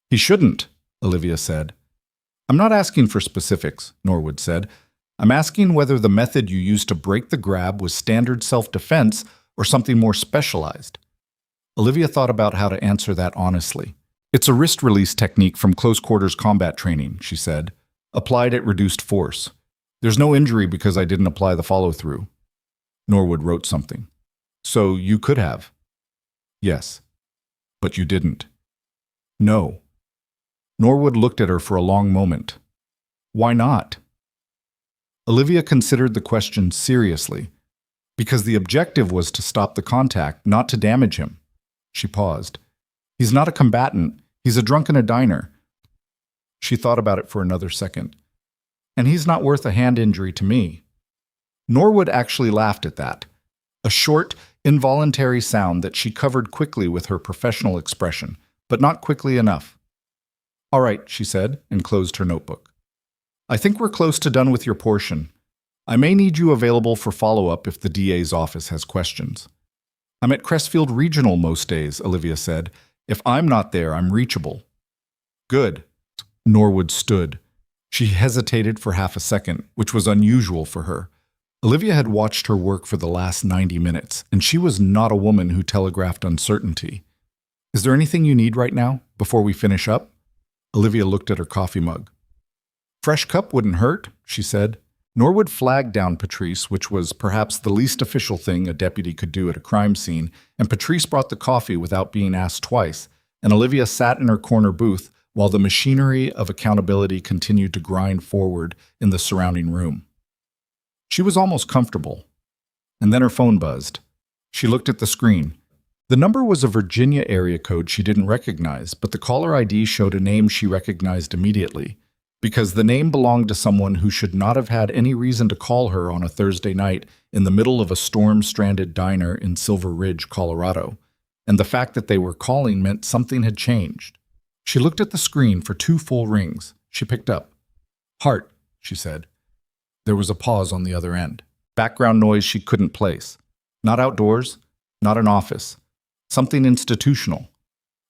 S1: "He shouldn't," Olivia said. "I'm not asking for specifics," Norwood said. "I'm asking whether the method you used to break the grab was standard self-defense or something more specialized." Olivia thought about how to answer that honestly. "It's a wrist release technique from close-quarters combat training," she said, "applied at reduced force. There's no injury because I didn't apply the follow-through." Norwood wrote something. "So you could have?" "Yes." "But you didn't?" "No." Norwood looked at her for a long moment. "Why not?" Olivia considered the question seriously, because the objective was to stop the contact, not to damage him. She paused. "He's not a combatant. He's a drunk in a diner." She thought about it for another second. "And he's not worth a hand injury to me." Norwood actually laughed at that. A short, involuntary sound that she covered quickly with her professional expression, but not quickly enough. "All right," she said, and closed her notebook. "I think we're close to done with your portion. I may need you available for follow-up if the DA's office has questions." "I'm at Crestfield Regional most days," Olivia said. "If I'm not there, I'm reachable." "Good." Norwood stood. She hesitated for half a second, which was unusual for her. Olivia had watched her work for the last 90 minutes, and she was not a woman who telegraphed uncertainty. "Is there anything you need right now, before we finish up?" Olivia looked at her coffee mug. "Fresh cup wouldn't hurt," she said. Norwood flagged down Patrice, which was perhaps the least official thing a deputy could do at a crime scene, and Patrice brought the coffee without being asked twice, and Olivia sat in her corner booth while the machinery of accountability continued to grind forward in the surrounding room. She was almost comfortable, and then her phone buzzed. She looked at the screen. The number was a Virginia area code she didn't recognize, but the caller ID showed a name she recognized immediately, because the name belonged to someone who should not have had any reason to call her on a Thursday night in the middle of a storm-stranded diner in Silver Ridge, Colorado, and the fact that they were calling meant something had changed. She looked at the screen for 2 full rings. She picked up. "Hart," she said. There was a pause on the other end. Background noise she couldn't place. Not outdoors, not an office. Something institutional.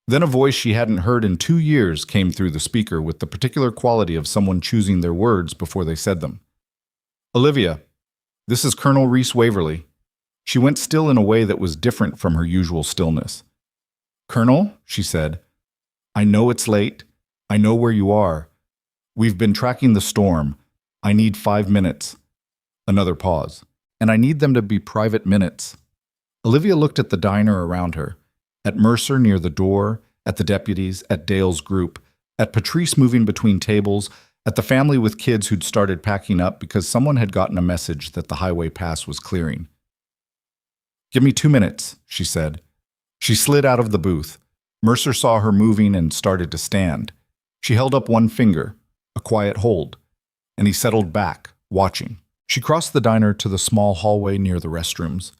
S1: Then a voice she hadn't heard in 2 years came through the speaker with the particular quality of someone choosing their words before they said them. "Olivia, this is Colonel Reese Waverly." She went still in a way that was different from her usual stillness. "Colonel," she said, "I know it's late. I know where you are. We've been tracking the storm. I need 5 minutes." Another pause. "And I need them to be private minutes." Olivia looked at the diner around her, at Mercer near the door, at the deputies, at Dale's group, at Patrice moving between tables, at the family with kids who'd started packing up because someone had gotten a message that the highway pass was clearing. "Give me 2 minutes," she said. She slid out of the booth. Mercer saw her moving and started to stand. She held up one finger, a quiet hold, and he settled back, watching. She crossed the diner to the small hallway near the restrooms,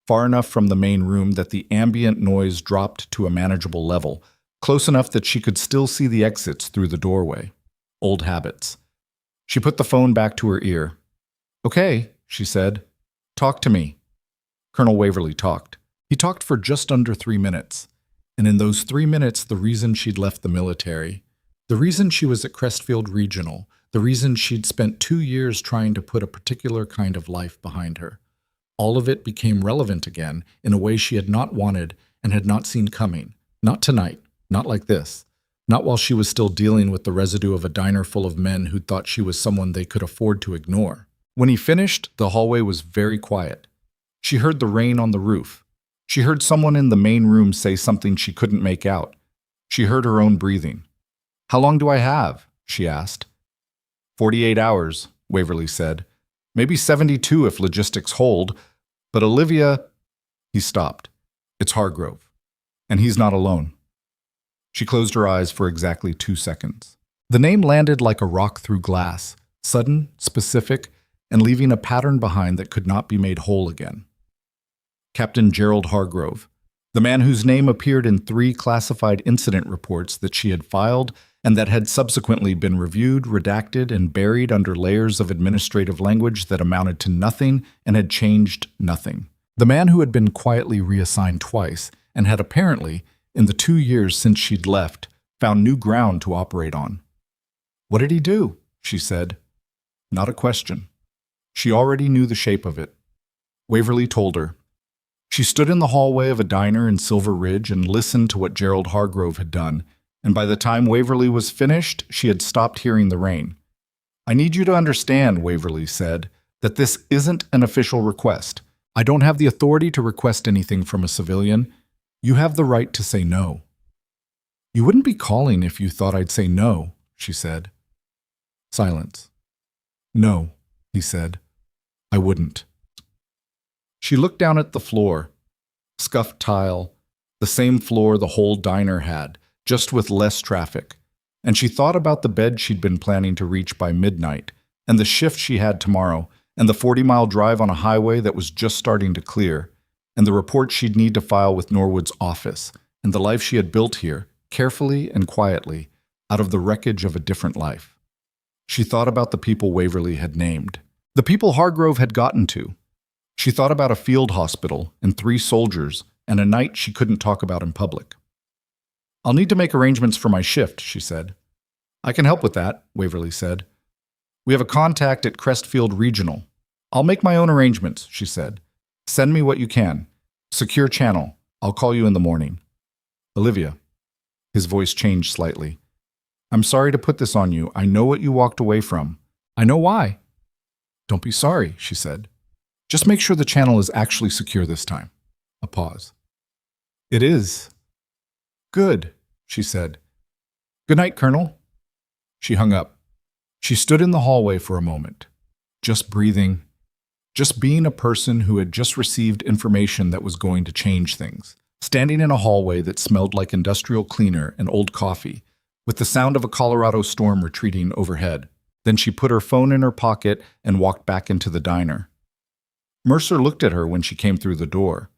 S1: far enough from the main room that the ambient noise dropped to a manageable level, close enough that she could still see the exits through the doorway. Old habits. She put the phone back to her ear. "Okay," she said. "Talk to me." Colonel Waverly talked. He talked for just under 3 minutes. And in those 3 minutes, the reason she'd left the military, the reason she was at Crestfield Regional, the reason she'd spent 2 years trying to put a particular kind of life behind her, all of it became relevant again in a way she had not wanted and had not seen coming. Not tonight, not like this, not while she was still dealing with the residue of a diner full of men who thought she was someone they could afford to ignore. When he finished, the hallway was very quiet. She heard the rain on the roof. She heard someone in the main room say something she couldn't make out. She heard her own breathing. "How long do I have?" she asked. 48 hours, Waverly said. "Maybe 72 if logistics hold. But Olivia—" He stopped. "It's Hargrove. And he's not alone." She closed her eyes for exactly 2 seconds. The name landed like a rock through glass, sudden, specific, and leaving a pattern behind that could not be made whole again. Captain Gerald Hargrove, the man whose name appeared in 3 classified incident reports that she had filed and that had subsequently been reviewed, redacted, and buried under layers of administrative language that amounted to nothing and had changed nothing. The man who had been quietly reassigned twice and had apparently, in the 2 years since she'd left, found new ground to operate on. "What did he do?" she said. Not a question. She already knew the shape of it. Waverly told her. She stood in the hallway of a diner in Silver Ridge and listened to what Gerald Hargrove had done, and by the time Waverly was finished, she had stopped hearing the rain. "I need you to understand," Waverly said, "that this isn't an official request. I don't have the authority to request anything from a civilian. You have the right to say no." "You wouldn't be calling if you thought I'd say no," she said. Silence. "No," he said. "I wouldn't." She looked down at the floor. Scuffed tile, the same floor the whole diner had, just with less traffic. And she thought about the bed she'd been planning to reach by midnight, and the shift she had tomorrow, and the 40-mile drive on a highway that was just starting to clear, and the report she'd need to file with Norwood's office, and the life she had built here, carefully and quietly, out of the wreckage of a different life. She thought about the people Waverly had named, the people Hargrove had gotten to. She thought about a field hospital and 3 soldiers and a night she couldn't talk about in public. "I'll need to make arrangements for my shift," she said. "I can help with that," Waverly said. "We have a contact at Crestfield Regional." "I'll make my own arrangements," she said. "Send me what you can. Secure channel. I'll call you in the morning." "Olivia." His voice changed slightly. "I'm sorry to put this on you. I know what you walked away from. I know why." "Don't be sorry," she said. "Just make sure the channel is actually secure this time." A pause. "It is." "Good," she said. Good night, Colonel. She hung up. She stood in the hallway for a moment, just breathing, just being a person who had just received information that was going to change things, standing in a hallway that smelled like industrial cleaner and old coffee, with the sound of a Colorado storm retreating overhead. Then she put her phone in her pocket and walked back into the diner. Mercer looked at her when she came through the door.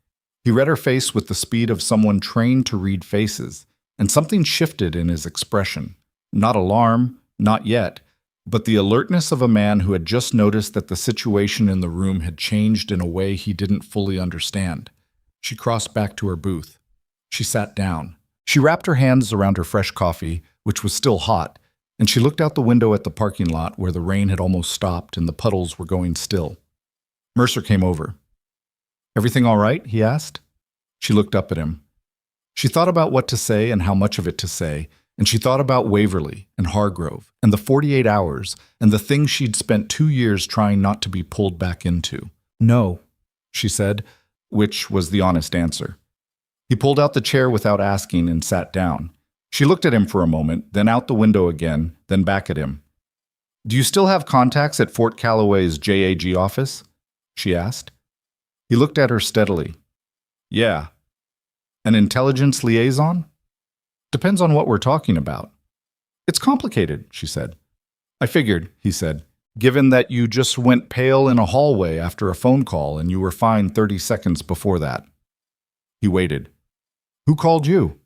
S1: He read her face with the speed of someone trained to read faces, and something shifted in his expression. Not alarm, not yet, but the alertness of a man who had just noticed that the situation in the room had changed in a way he didn't fully understand. She crossed back to her booth. She sat down. She wrapped her hands around her fresh coffee, which was still hot, and she looked out the window at the parking lot where the rain had almost stopped and the puddles were going still. Mercer came over. Everything all right? He asked. She looked up at him. She thought about what to say and how much of it to say, and she thought about Waverly and Hargrove and the 48 hours and the things she'd spent 2 years trying not to be pulled back into. No, she said, which was the honest answer. He pulled out the chair without asking and sat down. She looked at him for a moment, then out the window again, then back at him. Do you still have contacts at Fort Calloway's JAG office? She asked. He looked at her steadily. Yeah. An intelligence liaison? Depends on what we're talking about. It's complicated, she said. I figured, he said, given that you just went pale in a hallway after a phone call and you were fine 30 seconds before that. He waited. Who called you?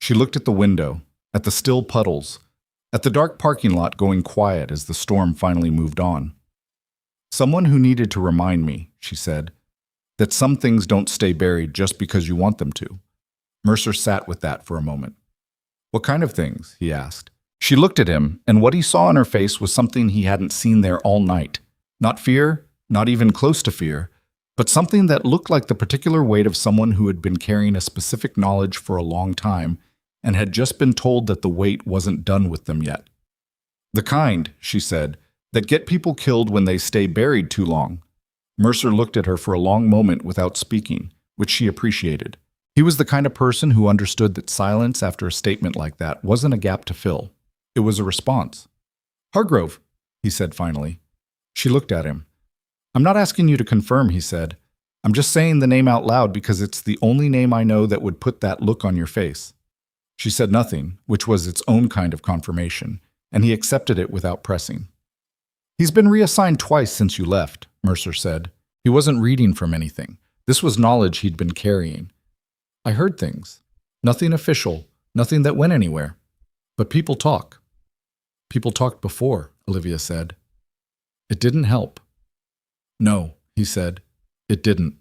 S1: She looked at the window, at the still puddles, at the dark parking lot going quiet as the storm finally moved on. Someone who needed to remind me, she said, that some things don't stay buried just because you want them to. Mercer sat with that for a moment. What kind of things? He asked. She looked at him, and what he saw in her face was something he hadn't seen there all night. Not fear, not even close to fear, but something that looked like the particular weight of someone who had been carrying a specific knowledge for a long time and had just been told that the weight wasn't done with them yet. The kind, she said, that get people killed when they stay buried too long. Mercer looked at her for a long moment without speaking, which she appreciated. He was the kind of person who understood that silence after a statement like that wasn't a gap to fill. It was a response. Hargrove, he said finally. She looked at him. I'm not asking you to confirm, he said. I'm just saying the name out loud because it's the only name I know that would put that look on your face. She said nothing, which was its own kind of confirmation, and he accepted it without pressing. He's been reassigned twice since you left, Mercer said. He wasn't reading from anything. This was knowledge he'd been carrying. I heard things. Nothing official, nothing that went anywhere. But people talk. People talked before, Olivia said. It didn't help. No, he said. It didn't.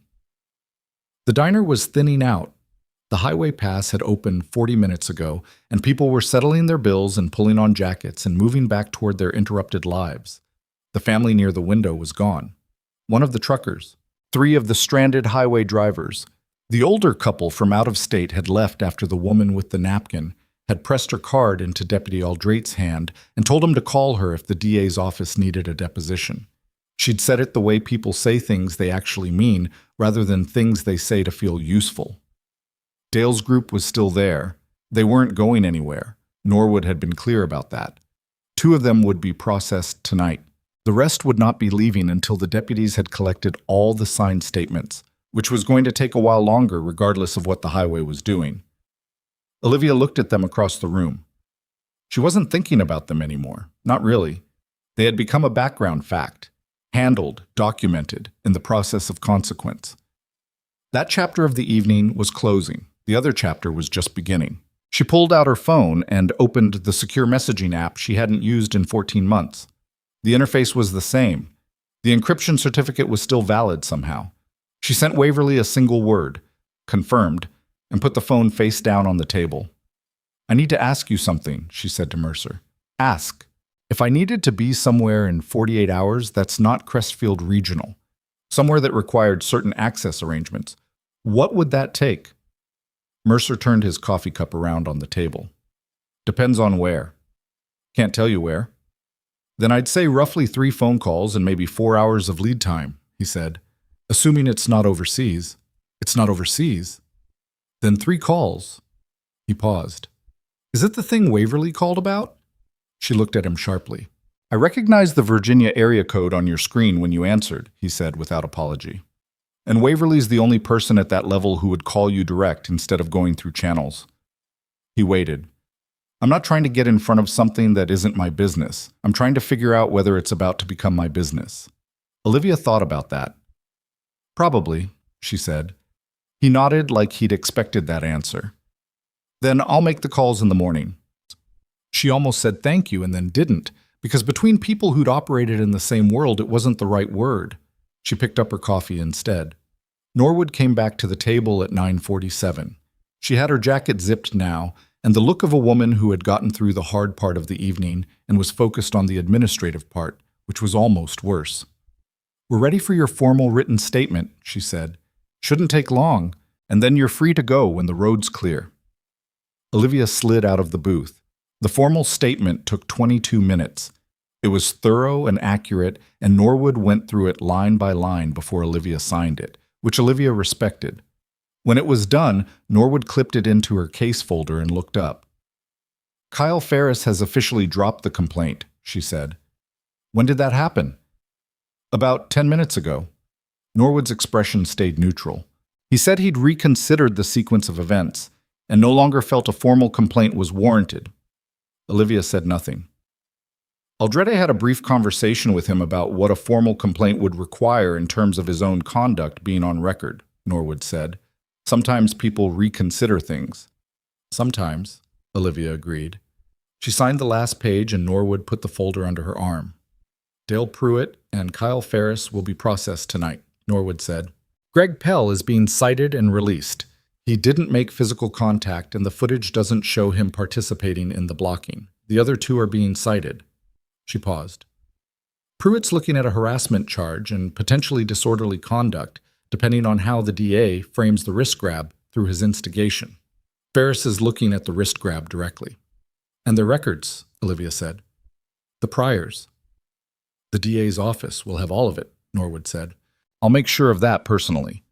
S1: The diner was thinning out. The highway pass had opened 40 minutes ago, and people were settling their bills and pulling on jackets and moving back toward their interrupted lives. The family near the window was gone. One of the truckers, 3 of the stranded highway drivers. The older couple from out of state had left after the woman with the napkin had pressed her card into Deputy Aldrate's hand and told him to call her if the DA's office needed a deposition. She'd said it the way people say things they actually mean, rather than things they say to feel useful. Dale's group was still there. They weren't going anywhere. Norwood had been clear about that. 2 of them would be processed tonight. The rest would not be leaving until the deputies had collected all the signed statements, which was going to take a while longer regardless of what the highway was doing. Olivia looked at them across the room. She wasn't thinking about them anymore. Not really. They had become a background fact, handled, documented, in the process of consequence. That chapter of the evening was closing. The other chapter was just beginning. She pulled out her phone and opened the secure messaging app she hadn't used in 14 months. The interface was the same. The encryption certificate was still valid somehow. She sent Waverly a single word, confirmed, and put the phone face down on the table. I need to ask you something, she said to Mercer. Ask. If I needed to be somewhere in 48 hours that's not Crestfield Regional, somewhere that required certain access arrangements, what would that take? Mercer turned his coffee cup around on the table. Depends on where. Can't tell you where. Then I'd say roughly 3 phone calls and maybe 4 hours of lead time, he said. Assuming it's not overseas. It's not overseas? Then 3 calls. He paused. Is it the thing Waverly called about? She looked at him sharply. I recognized the Virginia area code on your screen when you answered, he said without apology. And Waverly's the only person at that level who would call you direct instead of going through channels. He waited. I'm not trying to get in front of something that isn't my business. I'm trying to figure out whether it's about to become my business. Olivia thought about that. Probably, she said. He nodded like he'd expected that answer. Then I'll make the calls in the morning. She almost said thank you and then didn't, because between people who'd operated in the same world, it wasn't the right word. She picked up her coffee instead. Norwood came back to the table at 9:47. She had her jacket zipped now, and the look of a woman who had gotten through the hard part of the evening and was focused on the administrative part, which was almost worse. We're ready for your formal written statement, she said. Shouldn't take long, and then you're free to go when the road's clear. Olivia slid out of the booth. The formal statement took 22 minutes. It was thorough and accurate, and Norwood went through it line by line before Olivia signed it, which Olivia respected. When it was done, Norwood clipped it into her case folder and looked up. Kyle Ferris has officially dropped the complaint, she said. When did that happen? About 10 minutes ago. Norwood's expression stayed neutral. He said he'd reconsidered the sequence of events and no longer felt a formal complaint was warranted. Olivia said nothing. Aldrete had a brief conversation with him about what a formal complaint would require in terms of his own conduct being on record, Norwood said. Sometimes people reconsider things. Sometimes, Olivia agreed. She signed the last page and Norwood put the folder under her arm. Dale Pruitt and Kyle Ferris will be processed tonight, Norwood said. Greg Pell is being cited and released. He didn't make physical contact and the footage doesn't show him participating in the blocking. The other two are being cited. She paused. Pruitt's looking at a harassment charge and potentially disorderly conduct, depending on how the DA frames the wrist grab through his instigation. Ferris is looking at the wrist grab directly. And their records, Olivia said. The priors. The DA's office will have all of it, Norwood said. I'll make sure of that personally.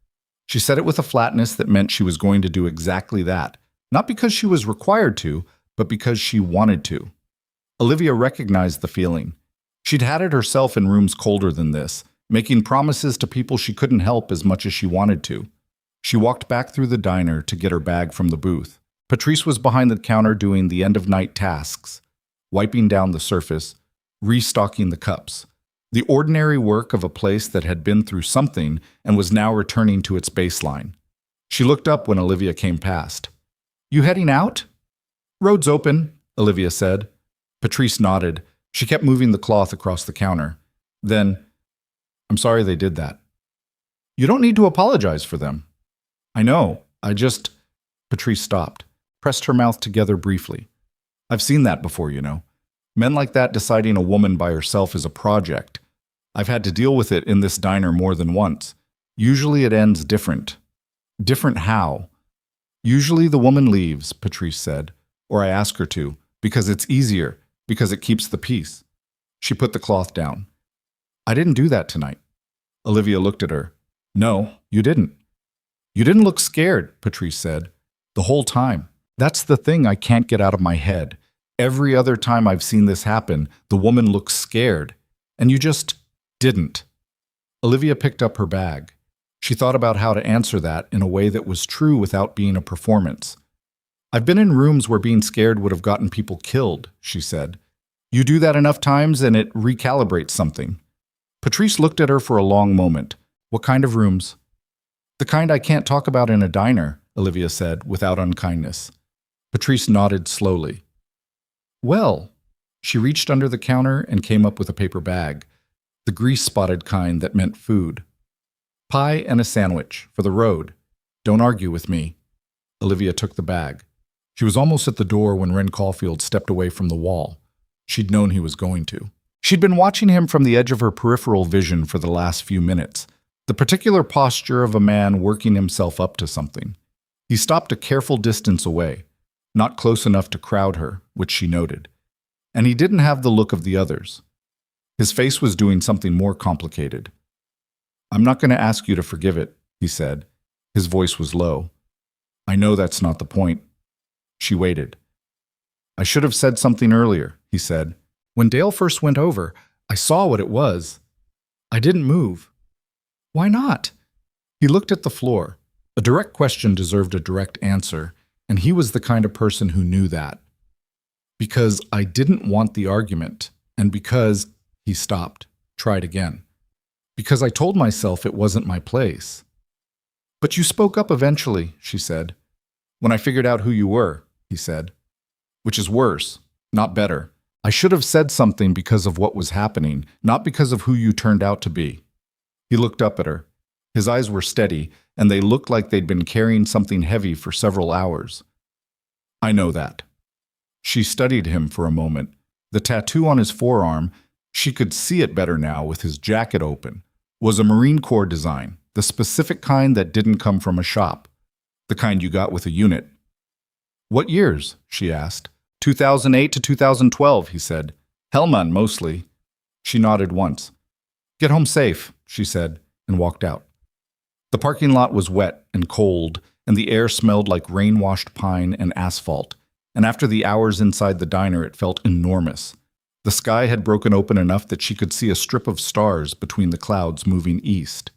S1: She said it with a flatness that meant she was going to do exactly that, not because she was required to, but because she wanted to. Olivia recognized the feeling. She'd had it herself in rooms colder than this, making promises to people she couldn't help as much as she wanted to. She walked back through the diner to get her bag from the booth. Patrice was behind the counter doing the end-of-night tasks, wiping down the surface, restocking the cups. The ordinary work of a place that had been through something and was now returning to its baseline. She looked up when Olivia came past. You heading out? Road's open, Olivia said. Patrice nodded. She kept moving the cloth across the counter. Then, I'm sorry they did that. You don't need to apologize for them. I know, Patrice stopped, pressed her mouth together briefly. I've seen that before, you know. Men like that deciding a woman by herself is a project. I've had to deal with it in this diner more than once. Usually it ends different. Different how? Usually the woman leaves, Patrice said, or I ask her to, because it's easier, because it keeps the peace. She put the cloth down. I didn't do that tonight. Olivia looked at her. No, you didn't. You didn't look scared, Patrice said. The whole time. That's the thing I can't get out of my head. Every other time I've seen this happen, the woman looks scared. And you just didn't. Olivia picked up her bag. She thought about how to answer that in a way that was true without being a performance. I've been in rooms where being scared would have gotten people killed, she said. You do that enough times and it recalibrates something. Patrice looked at her for a long moment. What kind of rooms? The kind I can't talk about in a diner, Olivia said, without unkindness. Patrice nodded slowly. Well, she reached under the counter and came up with a paper bag, the grease-spotted kind that meant food. Pie and a sandwich, for the road. Don't argue with me. Olivia took the bag. She was almost at the door when Ren Caulfield stepped away from the wall. She'd known he was going to. She'd been watching him from the edge of her peripheral vision for the last few minutes, the particular posture of a man working himself up to something. He stopped a careful distance away, not close enough to crowd her, which she noted. And he didn't have the look of the others. His face was doing something more complicated. I'm not going to ask you to forgive it, he said. His voice was low. I know that's not the point. She waited. I should have said something earlier, he said. When Dale first went over, I saw what it was. I didn't move. Why not? He looked at the floor. A direct question deserved a direct answer, and he was the kind of person who knew that. Because I didn't want the argument, and because he stopped, tried again. Because I told myself it wasn't my place. But you spoke up eventually, she said. When I figured out who you were, he said. Which is worse, not better. I should have said something because of what was happening, not because of who you turned out to be. He looked up at her. His eyes were steady, and they looked like they'd been carrying something heavy for several hours. I know that. She studied him for a moment. The tattoo on his forearm, she could see it better now with his jacket open, was a Marine Corps design, the specific kind that didn't come from a shop, the kind you got with a unit. What years? She asked. 2008 to 2012, he said. Hellman, mostly. She nodded once. Get home safe, she said, and walked out. The parking lot was wet and cold, and the air smelled like rain-washed pine and asphalt, and after the hours inside the diner it felt enormous. The sky had broken open enough that she could see a strip of stars between the clouds moving east.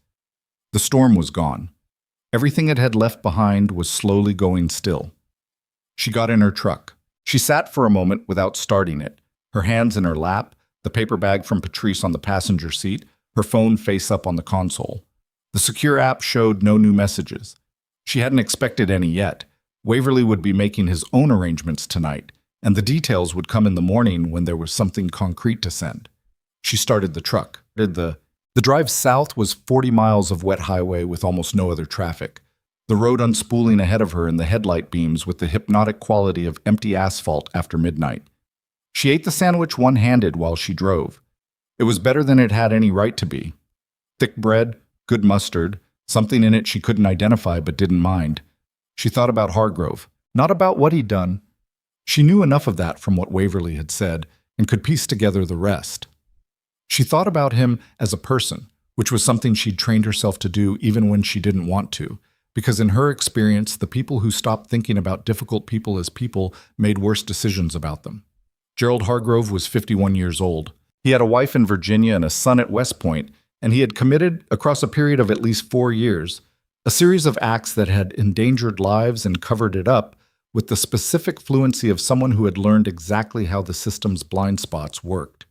S1: The storm was gone. Everything it had left behind was slowly going still. She got in her truck. She sat for a moment without starting it, her hands in her lap, the paper bag from Patrice on the passenger seat, her phone face up on the console. The secure app showed no new messages. She hadn't expected any yet. Waverly would be making his own arrangements tonight, and the details would come in the morning when there was something concrete to send. She started the truck. The drive south was 40 miles of wet highway with almost no other traffic. The road unspooling ahead of her in the headlight beams with the hypnotic quality of empty asphalt after midnight. She ate the sandwich one-handed while she drove. It was better than it had any right to be. Thick bread, good mustard, something in it she couldn't identify but didn't mind. She thought about Hargrove, not about what he'd done. She knew enough of that from what Waverly had said and could piece together the rest. She thought about him as a person, which was something she'd trained herself to do even when she didn't want to, because in her experience, the people who stopped thinking about difficult people as people made worse decisions about them. Gerald Hargrove was 51 years old. He had a wife in Virginia and a son at West Point, and he had committed, across a period of at least 4 years, a series of acts that had endangered lives and covered it up with the specific fluency of someone who had learned exactly how the system's blind spots worked.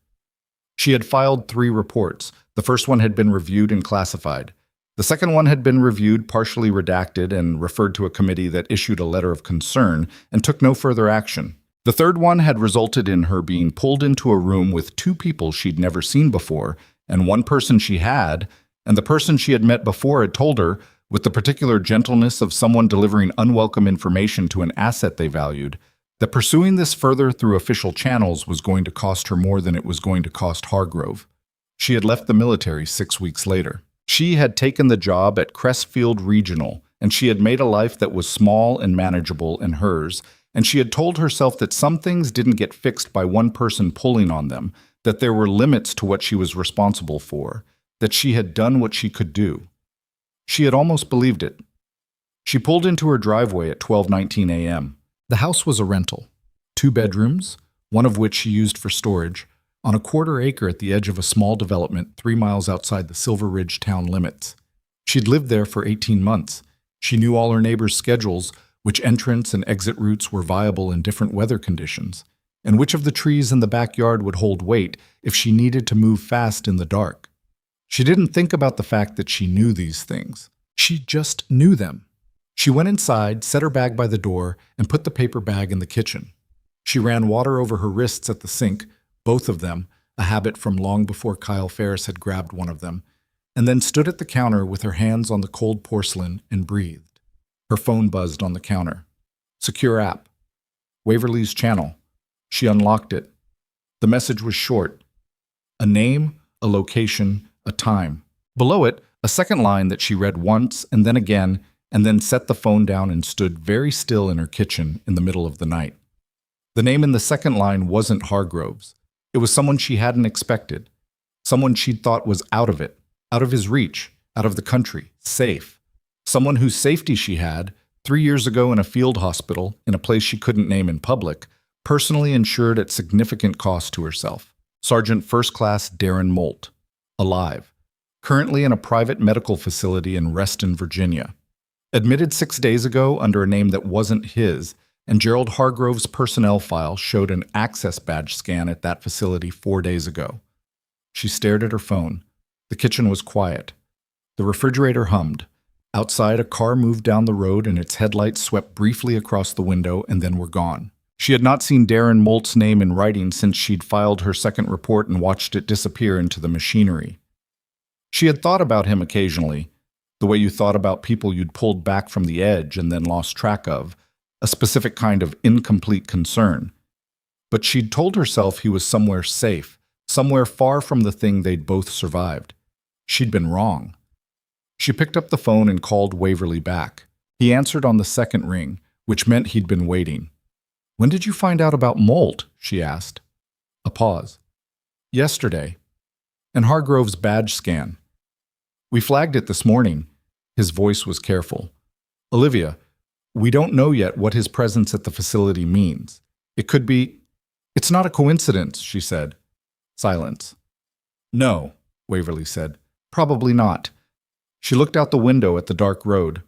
S1: She had filed 3 reports. The first one had been reviewed and classified. The second one had been reviewed, partially redacted, and referred to a committee that issued a letter of concern and took no further action. The third one had resulted in her being pulled into a room with 2 people she'd never seen before, and one person she had, and the person she had met before had told her, with the particular gentleness of someone delivering unwelcome information to an asset they valued, that pursuing this further through official channels was going to cost her more than it was going to cost Hargrove. She had left the military 6 weeks later. She had taken the job at Crestfield Regional, and she had made a life that was small and manageable and hers, and she had told herself that some things didn't get fixed by one person pulling on them, that there were limits to what she was responsible for, that she had done what she could do. She had almost believed it. She pulled into her driveway at 12:19 a.m. The house was a rental. 2 bedrooms, one of which she used for storage, on a 1/4 acre at the edge of a small development 3 miles outside the Silver Ridge town limits. She'd lived there for 18 months. She knew all her neighbors' schedules, which entrance and exit routes were viable in different weather conditions, and which of the trees in the backyard would hold weight if she needed to move fast in the dark. She didn't think about the fact that she knew these things. She just knew them. She went inside, set her bag by the door, and put the paper bag in the kitchen. She ran water over her wrists at the sink, both of them, a habit from long before Kyle Ferris had grabbed one of them, and then stood at the counter with her hands on the cold porcelain and breathed. Her phone buzzed on the counter. Secure app. Waverly's channel. She unlocked it. The message was short. A name, a location, a time. Below it, a second line that she read once and then set the phone down and stood very still in her kitchen in the middle of the night. The name in the second line wasn't Hargrove's. It was someone she hadn't expected. Someone she'd thought was out of it, out of his reach, out of the country, safe. Someone whose safety she had, 3 years ago in a field hospital, in a place she couldn't name in public, personally insured at significant cost to herself. Sergeant First Class Darren Molt, alive, currently in a private medical facility in Reston, Virginia. Admitted 6 days ago under a name that wasn't his, and Gerald Hargrove's personnel file showed an access badge scan at that facility 4 days ago. She stared at her phone. The kitchen was quiet. The refrigerator hummed. Outside, a car moved down the road and its headlights swept briefly across the window and then were gone. She had not seen Darren Molt's name in writing since she'd filed her second report and watched it disappear into the machinery. She had thought about him occasionally, the way you thought about people you'd pulled back from the edge and then lost track of, a specific kind of incomplete concern. But she'd told herself he was somewhere safe, somewhere far from the thing they'd both survived. She'd been wrong. She picked up the phone and called Waverly back. He answered on the second ring, which meant he'd been waiting. "When did you find out about Molt?" she asked. A pause. "Yesterday. And Hargrove's badge scan. We flagged it this morning." His voice was careful. "Olivia, we don't know yet what his presence at the facility means. It could be—" "It's not a coincidence," she said. Silence. "No," Waverly said. "Probably not." She looked out the window at the dark road.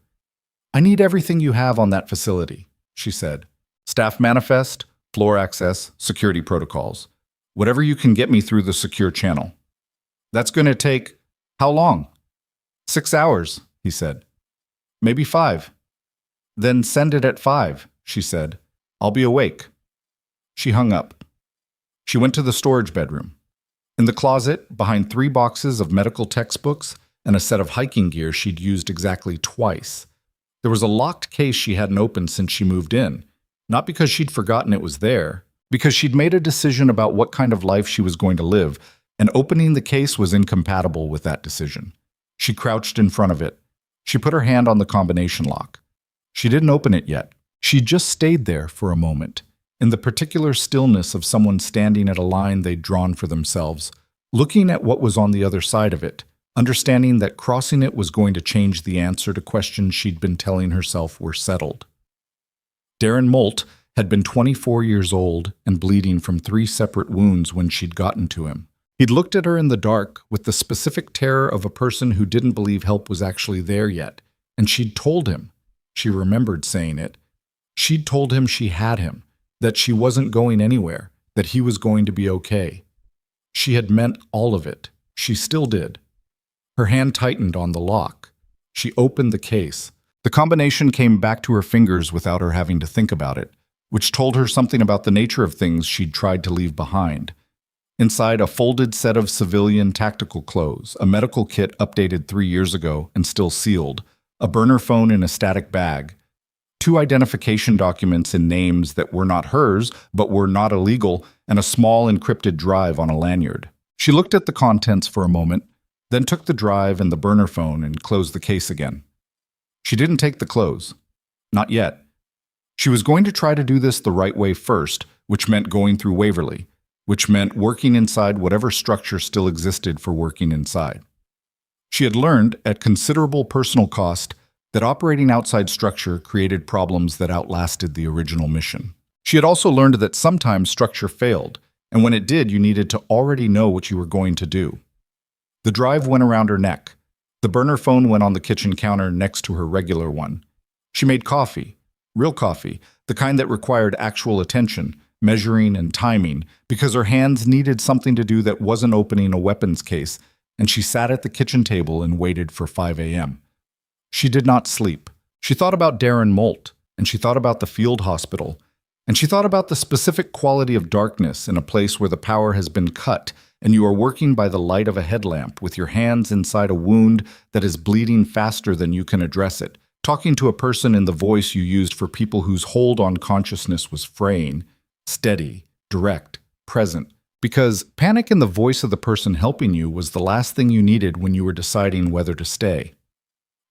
S1: "I need everything you have on that facility," she said. "Staff manifest, floor access, security protocols. Whatever you can get me through the secure channel." "That's going to take— how long?" 6 hours, he said. "Maybe 5. "Then send it at 5, she said. "I'll be awake." She hung up. She went to the storage bedroom. In the closet, behind 3 boxes of medical textbooks and a set of hiking gear she'd used exactly twice, there was a locked case she hadn't opened since she moved in, not because she'd forgotten it was there, because she'd made a decision about what kind of life she was going to live, and opening the case was incompatible with that decision. She crouched in front of it. She put her hand on the combination lock. She didn't open it yet. She just stayed there for a moment, in the particular stillness of someone standing at a line they'd drawn for themselves, looking at what was on the other side of it, understanding that crossing it was going to change the answer to questions she'd been telling herself were settled. Darren Molt had been 24 years old and bleeding from 3 separate wounds when she'd gotten to him. He'd looked at her in the dark with the specific terror of a person who didn't believe help was actually there yet, and she'd told him, she remembered saying it, she'd told him she had him, that she wasn't going anywhere, that he was going to be okay. She had meant all of it. She still did. Her hand tightened on the lock. She opened the case. The combination came back to her fingers without her having to think about it, which told her something about the nature of things she'd tried to leave behind. Inside, a folded set of civilian tactical clothes, a medical kit updated 3 years ago and still sealed, a burner phone in a static bag, 2 identification documents in names that were not hers but were not illegal, and a small encrypted drive on a lanyard. She looked at the contents for a moment, then took the drive and the burner phone and closed the case again. She didn't take the clothes. Not yet. She was going to try to do this the right way first, which meant going through Waverly, which meant working inside whatever structure still existed for working inside. She had learned, at considerable personal cost, that operating outside structure created problems that outlasted the original mission. She had also learned that sometimes structure failed, and when it did, you needed to already know what you were going to do. The drive went around her neck. The burner phone went on the kitchen counter next to her regular one. She made coffee, real coffee, the kind that required actual attention, measuring and timing, because her hands needed something to do that wasn't opening a weapons case, and she sat at the kitchen table and waited for 5 a.m. She did not sleep. She thought about Darren Molt, and she thought about the field hospital, and she thought about the specific quality of darkness in a place where the power has been cut, and you are working by the light of a headlamp with your hands inside a wound that is bleeding faster than you can address it, talking to a person in the voice you used for people whose hold on consciousness was fraying, steady, direct, present, because panic in the voice of the person helping you was the last thing you needed when you were deciding whether to stay.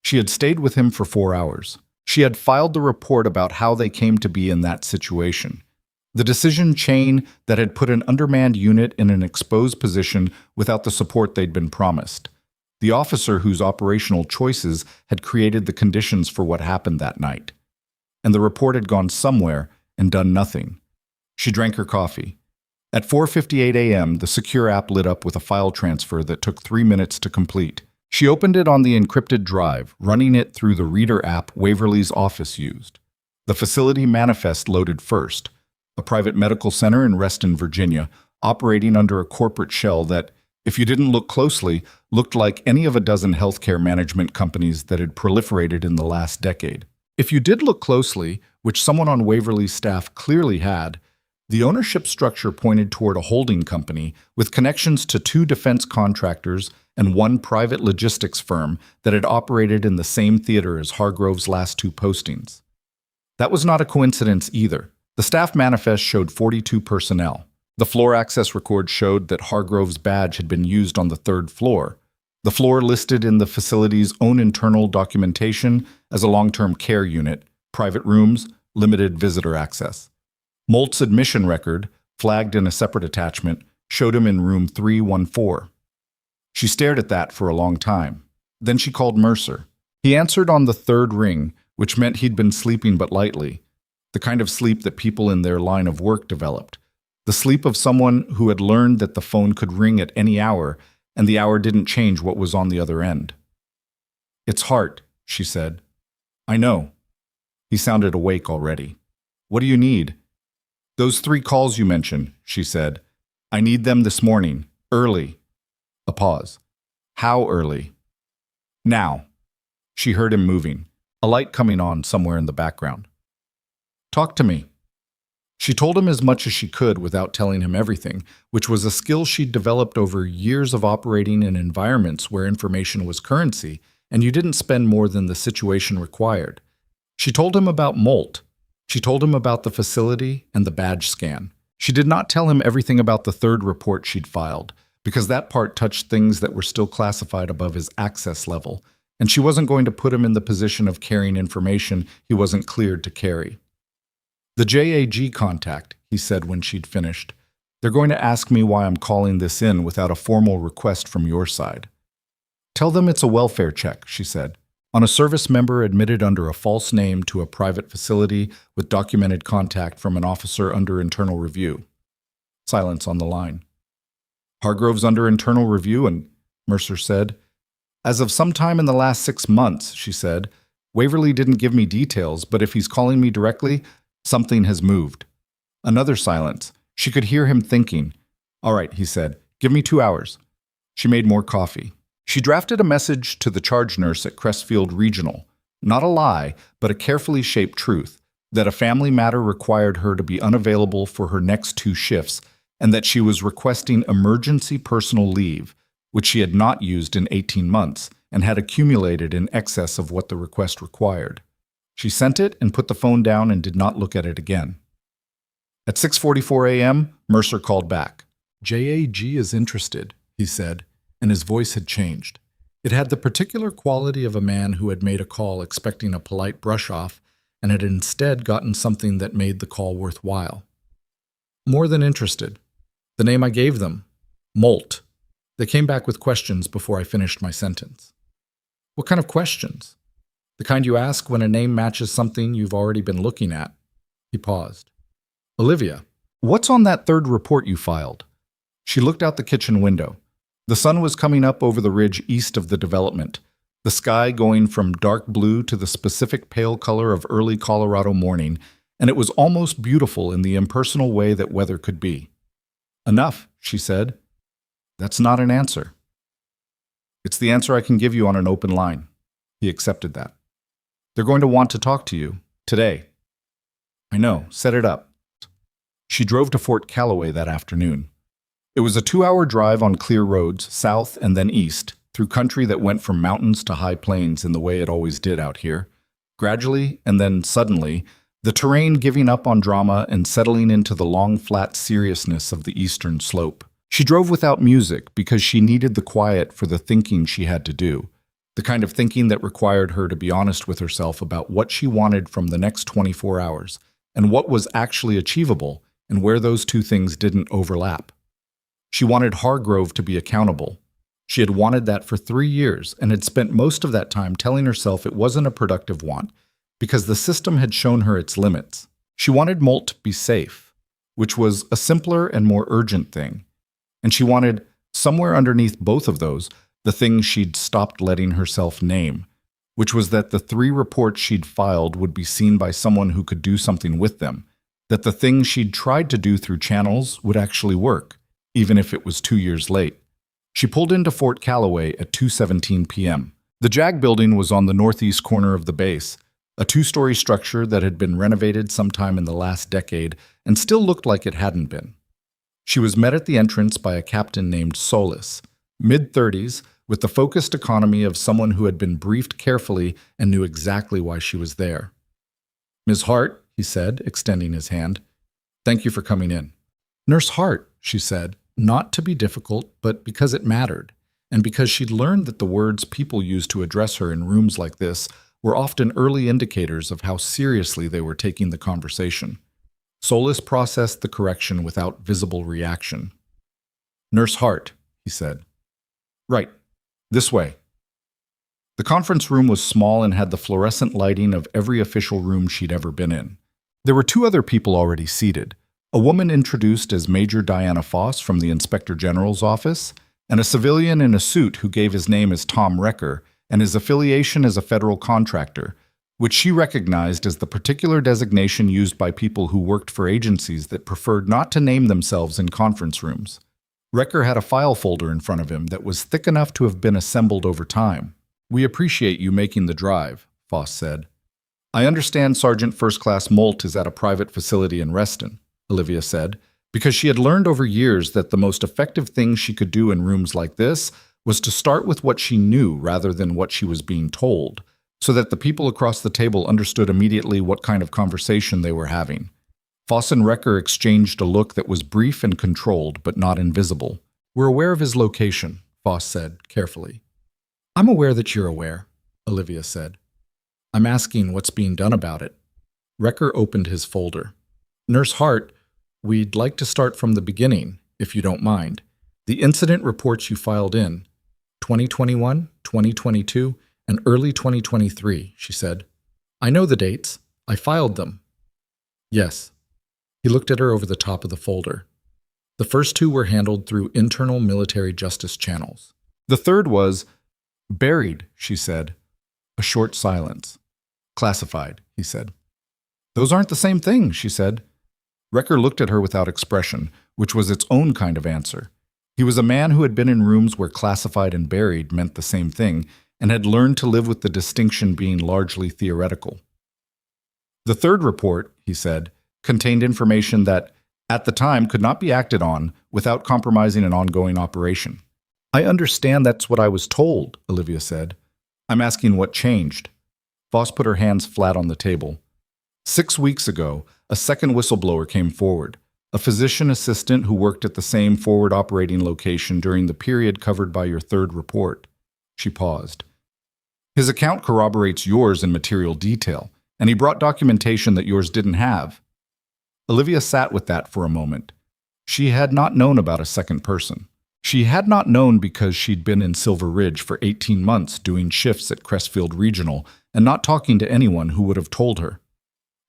S1: She had stayed with him for 4 hours. She had filed the report about how they came to be in that situation. The decision chain that had put an undermanned unit in an exposed position without the support they'd been promised. The officer whose operational choices had created the conditions for what happened that night. And the report had gone somewhere and done nothing. She drank her coffee. At 4:58 a.m., the secure app lit up with a file transfer that took 3 minutes to complete. She opened it on the encrypted drive, running it through the reader app Waverly's office used. The facility manifest loaded first, a private medical center in Reston, Virginia, operating under a corporate shell that, if you didn't look closely, looked like any of a dozen healthcare management companies that had proliferated in the last decade. If you did look closely, which someone on Waverly's staff clearly had, the ownership structure pointed toward a holding company with connections to 2 defense contractors and 1 private logistics firm that had operated in the same theater as Hargrove's last 2 postings. That was not a coincidence either. The staff manifest showed 42 personnel. The floor access record showed that Hargrove's badge had been used on the 3rd floor, the floor listed in the facility's own internal documentation as a long-term care unit, private rooms, limited visitor access. Molt's admission record, flagged in a separate attachment, showed him in room 314. She stared at that for a long time. Then she called Mercer. He answered on the 3rd ring, which meant he'd been sleeping but lightly, the kind of sleep that people in their line of work developed, the sleep of someone who had learned that the phone could ring at any hour, and the hour didn't change what was on the other end. "It's Hart," she said. "I know." He sounded awake already. "What do you need?" "Those 3 calls you mentioned," she said. "I need them this morning, early." A pause. "How early?" "Now." She heard him moving, a light coming on somewhere in the background. "Talk to me." She told him as much as she could without telling him everything, which was a skill she'd developed over years of operating in environments where information was currency and you didn't spend more than the situation required. She told him about Molt. She told him about the facility and the badge scan. She did not tell him everything about the 3rd report she'd filed, because that part touched things that were still classified above his access level, and she wasn't going to put him in the position of carrying information he wasn't cleared to carry. "The JAG contact," he said when she'd finished. "They're going to ask me why I'm calling this in without a formal request from your side." "Tell them it's a welfare check," she said, "on a service member admitted under a false name to a private facility with documented contact from an officer under internal review." Silence on the line. "Hargrove's under internal review, and," Mercer said. "As of sometime in the last 6 months," she said. "Waverly didn't give me details, but if he's calling me directly, something has moved." Another silence. She could hear him thinking. "All right," he said. "Give me 2 hours." She made more coffee. She drafted a message to the charge nurse at Crestfield Regional. Not a lie, but a carefully shaped truth, that a family matter required her to be unavailable for her next 2 shifts, and that she was requesting emergency personal leave, which she had not used in 18 months and had accumulated in excess of what the request required. She sent it and put the phone down and did not look at it again. At 6:44 a.m., Mercer called back. "JAG is interested," he said, and his voice had changed. It had the particular quality of a man who had made a call expecting a polite brush-off and had instead gotten something that made the call worthwhile. "More than interested. The name I gave them. Molt." They came back with questions before I finished my sentence. "What kind of questions?" "The kind you ask when a name matches something you've already been looking at." He paused. "Olivia, what's on that 3rd report you filed?" She looked out the kitchen window. The sun was coming up over the ridge east of the development, the sky going from dark blue to the specific pale color of early Colorado morning, and it was almost beautiful in the impersonal way that weather could be. "Enough," she said. "That's not an answer." "It's the answer I can give you on an open line." He accepted that. "They're going to want to talk to you, today." "I know, set it up." She drove to Fort Calloway that afternoon. It was a 2-hour drive on clear roads, south and then east, through country that went from mountains to high plains in the way it always did out here. Gradually, and then suddenly, the terrain giving up on drama and settling into the long, flat seriousness of the eastern slope. She drove without music because she needed the quiet for the thinking she had to do, the kind of thinking that required her to be honest with herself about what she wanted from the next 24 hours and what was actually achievable and where those 2 things didn't overlap. She wanted Hargrove to be accountable. She had wanted that for 3 years and had spent most of that time telling herself it wasn't a productive want because the system had shown her its limits. She wanted Molt to be safe. which was a simpler and more urgent thing. And she wanted, somewhere underneath both of those, the thing she'd stopped letting herself name, which was that the 3 reports she'd filed would be seen by someone who could do something with them, that the thing she'd tried to do through channels would actually work, even if it was 2 years late. She pulled into Fort Calloway at 2:17 p.m. The JAG building was on the northeast corner of the base, a 2-story structure that had been renovated sometime in the last decade and still looked like it hadn't been. She was met at the entrance by a captain named Solis, mid-30s, with the focused economy of someone who had been briefed carefully and knew exactly why she was there. "Ms. Hart," he said, extending his hand, "thank you for coming in." "Nurse Hart," she said, not to be difficult, but because it mattered, and because she'd learned that the words people used to address her in rooms like this were often early indicators of how seriously they were taking the conversation. Solis processed the correction without visible reaction. "Nurse Hart," he said. "Right. This way." The conference room was small and had the fluorescent lighting of every official room she'd ever been in. There were 2 other people already seated, a woman introduced as Major Diana Foss from the Inspector General's office, and a civilian in a suit who gave his name as Tom Recker and his affiliation as a federal contractor, which she recognized as the particular designation used by people who worked for agencies that preferred not to name themselves in conference rooms. Recker had a file folder in front of him that was thick enough to have been assembled over time. "We appreciate you making the drive," Foss said. "I understand Sergeant First Class Molt is at a private facility in Reston," Olivia said, because she had learned over years that the most effective thing she could do in rooms like this was to start with what she knew rather than what she was being told, so that the people across the table understood immediately what kind of conversation they were having. Foss and Recker exchanged a look that was brief and controlled, but not invisible. "We're aware of his location," Foss said, carefully. "I'm aware that you're aware," Olivia said. "I'm asking what's being done about it." Recker opened his folder. "Nurse Hart, we'd like to start from the beginning, if you don't mind. The incident reports you filed in, 2021, 2022, and early 2023, she said. "I know the dates. I filed them." "Yes." He looked at her over the top of the folder. "The first 2 were handled through internal military justice channels. The third was buried," she said. A short silence. "Classified," he said. "Those aren't the same thing," she said. Recker looked at her without expression, which was its own kind of answer. He was a man who had been in rooms where classified and buried meant the same thing, and had learned to live with the distinction being largely theoretical. "The third report," he said, contained information that, at the time, could not be acted on without compromising an ongoing operation. "I understand that's what I was told," Olivia said. "I'm asking what changed." Foss put her hands flat on the table. 6 weeks ago, a second whistleblower came forward, a physician assistant who worked at the same forward operating location during the period covered by your third report. She paused. "His account corroborates yours in material detail, and he brought documentation that yours didn't have." Olivia sat with that for a moment. She had not known about a second person. She had not known because she'd been in Silver Ridge for 18 months doing shifts at Crestfield Regional and not talking to anyone who would have told her.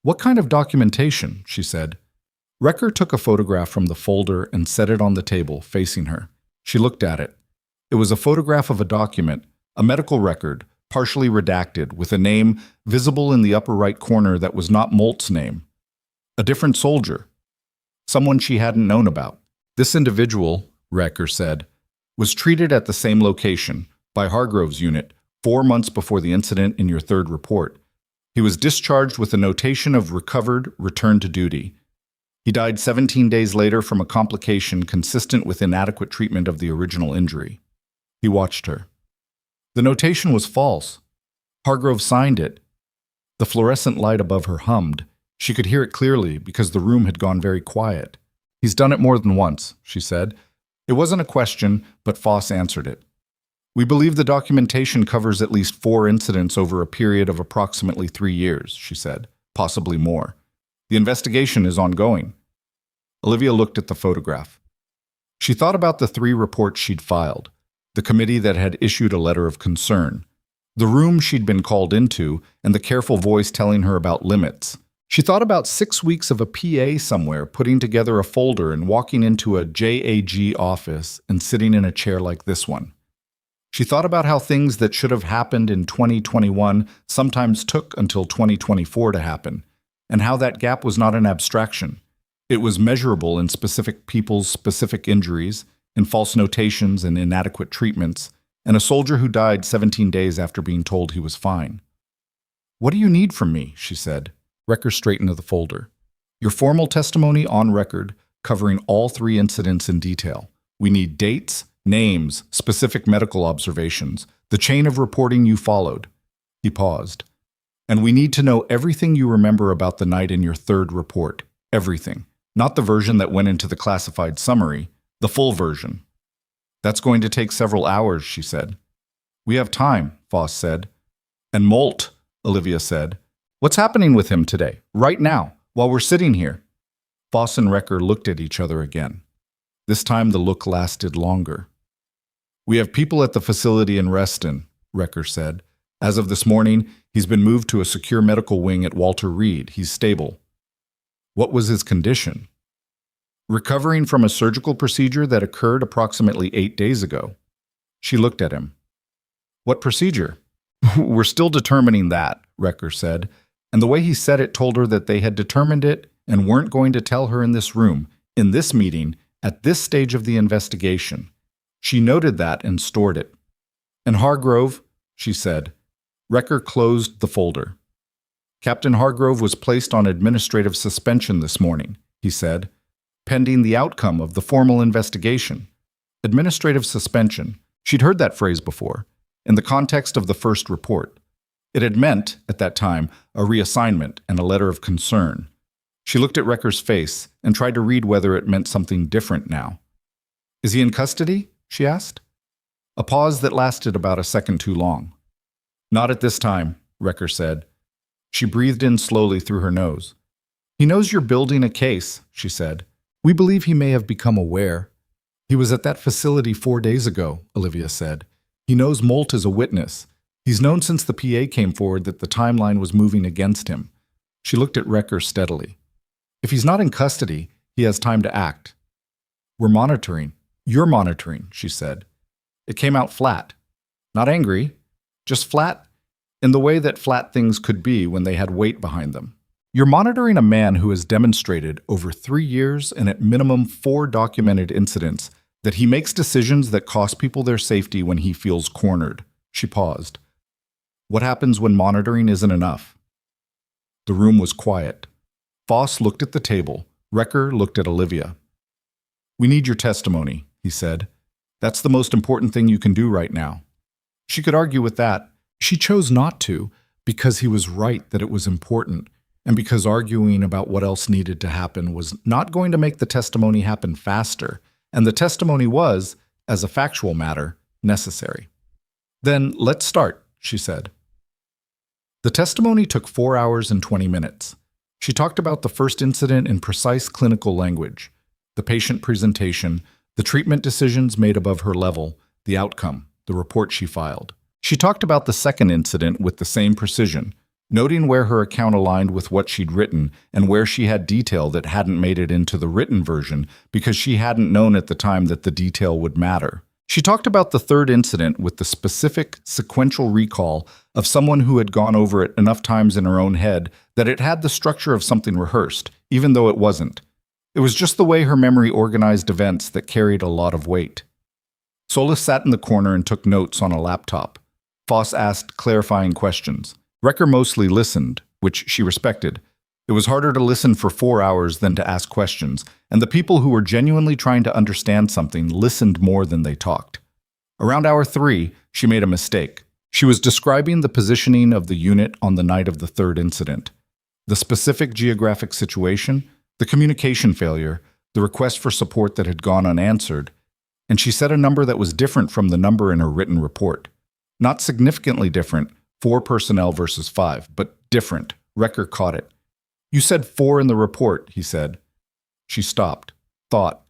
S1: "What kind of documentation?" she said. Recker took a photograph from the folder and set it on the table, facing her. She looked at it. It was a photograph of a document, a medical record, partially redacted, with a name visible in the upper right corner that was not Molt's name. A different soldier. Someone she hadn't known about. "This individual," Recker said, "was treated at the same location, by Hargrove's unit, 4 months before the incident in your third report. He was discharged with a notation of recovered, returned to duty. He died 17 days later from a complication consistent with inadequate treatment of the original injury." He watched her. "The notation was false. Hargrove signed it." The fluorescent light above her hummed. She could hear it clearly because the room had gone very quiet. "He's done it more than once," she said. It wasn't a question, but Foss answered it. "We believe the documentation covers at least 4 incidents over a period of approximately 3 years, she said, possibly more. "The investigation is ongoing." Olivia looked at the photograph. She thought about the 3 reports she'd filed, the committee that had issued a letter of concern, the room she'd been called into, and the careful voice telling her about limits, She thought about 6 weeks of a PA somewhere putting together a folder and walking into a JAG office and sitting in a chair like this one. She thought about how things that should have happened in 2021 sometimes took until 2024 to happen, and how that gap was not an abstraction. It was measurable in specific people's specific injuries, in false notations and inadequate treatments, and a soldier who died 17 days after being told he was fine. "What do you need from me?" she said. Recker straightened the folder. "Your formal testimony on record, covering all 3 incidents in detail. We need dates, names, specific medical observations, the chain of reporting you followed." He paused. "And we need to know everything you remember about the night in your 3rd report. Everything. Not the version that went into the classified summary, the full version." "That's going to take several hours," she said. "We have time," Foss said. "And Molt," Olivia said. "What's happening with him today, right now, while we're sitting here?" Foss and Recker looked at each other again. This time the look lasted longer. "We have people at the facility in Reston," Recker said. "As of this morning, he's been moved to a secure medical wing at Walter Reed. He's stable." "What was his condition?" "Recovering from a surgical procedure that occurred approximately 8 days ago." She looked at him. "What procedure?" "We're still determining that," Recker said, and the way he said it told her that they had determined it and weren't going to tell her in this room, in this meeting, at this stage of the investigation. She noted that and stored it. "And Hargrove," she said. Recker closed the folder. "Captain Hargrove was placed on administrative suspension this morning," he said, "pending the outcome of the formal investigation." Administrative suspension. She'd heard that phrase before, in the context of the first report. It had meant, at that time, a reassignment and a letter of concern. She looked at Recker's face and tried to read whether it meant something different now. "Is he in custody?" she asked. A pause that lasted about a second too long. "Not at this time," Recker said. She breathed in slowly through her nose. "He knows you're building a case," she said. "We believe he may have become aware." "He was at that facility 4 days ago," Olivia said. "He knows Molt is a witness. He's known since the PA came forward that the timeline was moving against him." She looked at Recker steadily. "If he's not in custody, he has time to act." "We're monitoring." "You're monitoring," she said. It came out flat. Not angry, just flat in the way that flat things could be when they had weight behind them. "You're monitoring a man who has demonstrated over 3 years and at minimum 4 documented incidents that he makes decisions that cost people their safety when he feels cornered." She paused. "What happens when monitoring isn't enough?" The room was quiet. Foss looked at the table. Recker looked at Olivia. "We need your testimony," he said. "That's the most important thing you can do right now." She could argue with that. She chose not to, because he was right that it was important, and because arguing about what else needed to happen was not going to make the testimony happen faster, and the testimony was, as a factual matter, necessary. "Then let's start," she said. The testimony took 4 hours and 20 minutes. She talked about the first incident in precise clinical language, the patient presentation, the treatment decisions made above her level, the outcome, the report she filed. She talked about the second incident with the same precision, noting where her account aligned with what she'd written and where she had detail that hadn't made it into the written version because she hadn't known at the time that the detail would matter. She talked about the third incident with the specific, sequential recall of someone who had gone over it enough times in her own head that it had the structure of something rehearsed, even though it wasn't. It was just the way her memory organized events that carried a lot of weight. Solis sat in the corner and took notes on a laptop. Foss asked clarifying questions. Recker mostly listened, which she respected. It was harder to listen for 4 hours than to ask questions, and the people who were genuinely trying to understand something listened more than they talked. Around hour 3, she made a mistake. She was describing the positioning of the unit on the night of the third incident. The specific geographic situation, the communication failure, the request for support that had gone unanswered, and she said a number that was different from the number in her written report. Not significantly different, 4 personnel versus 5, but different. Recker caught it. "You said 4 in the report," he said. She stopped, thought.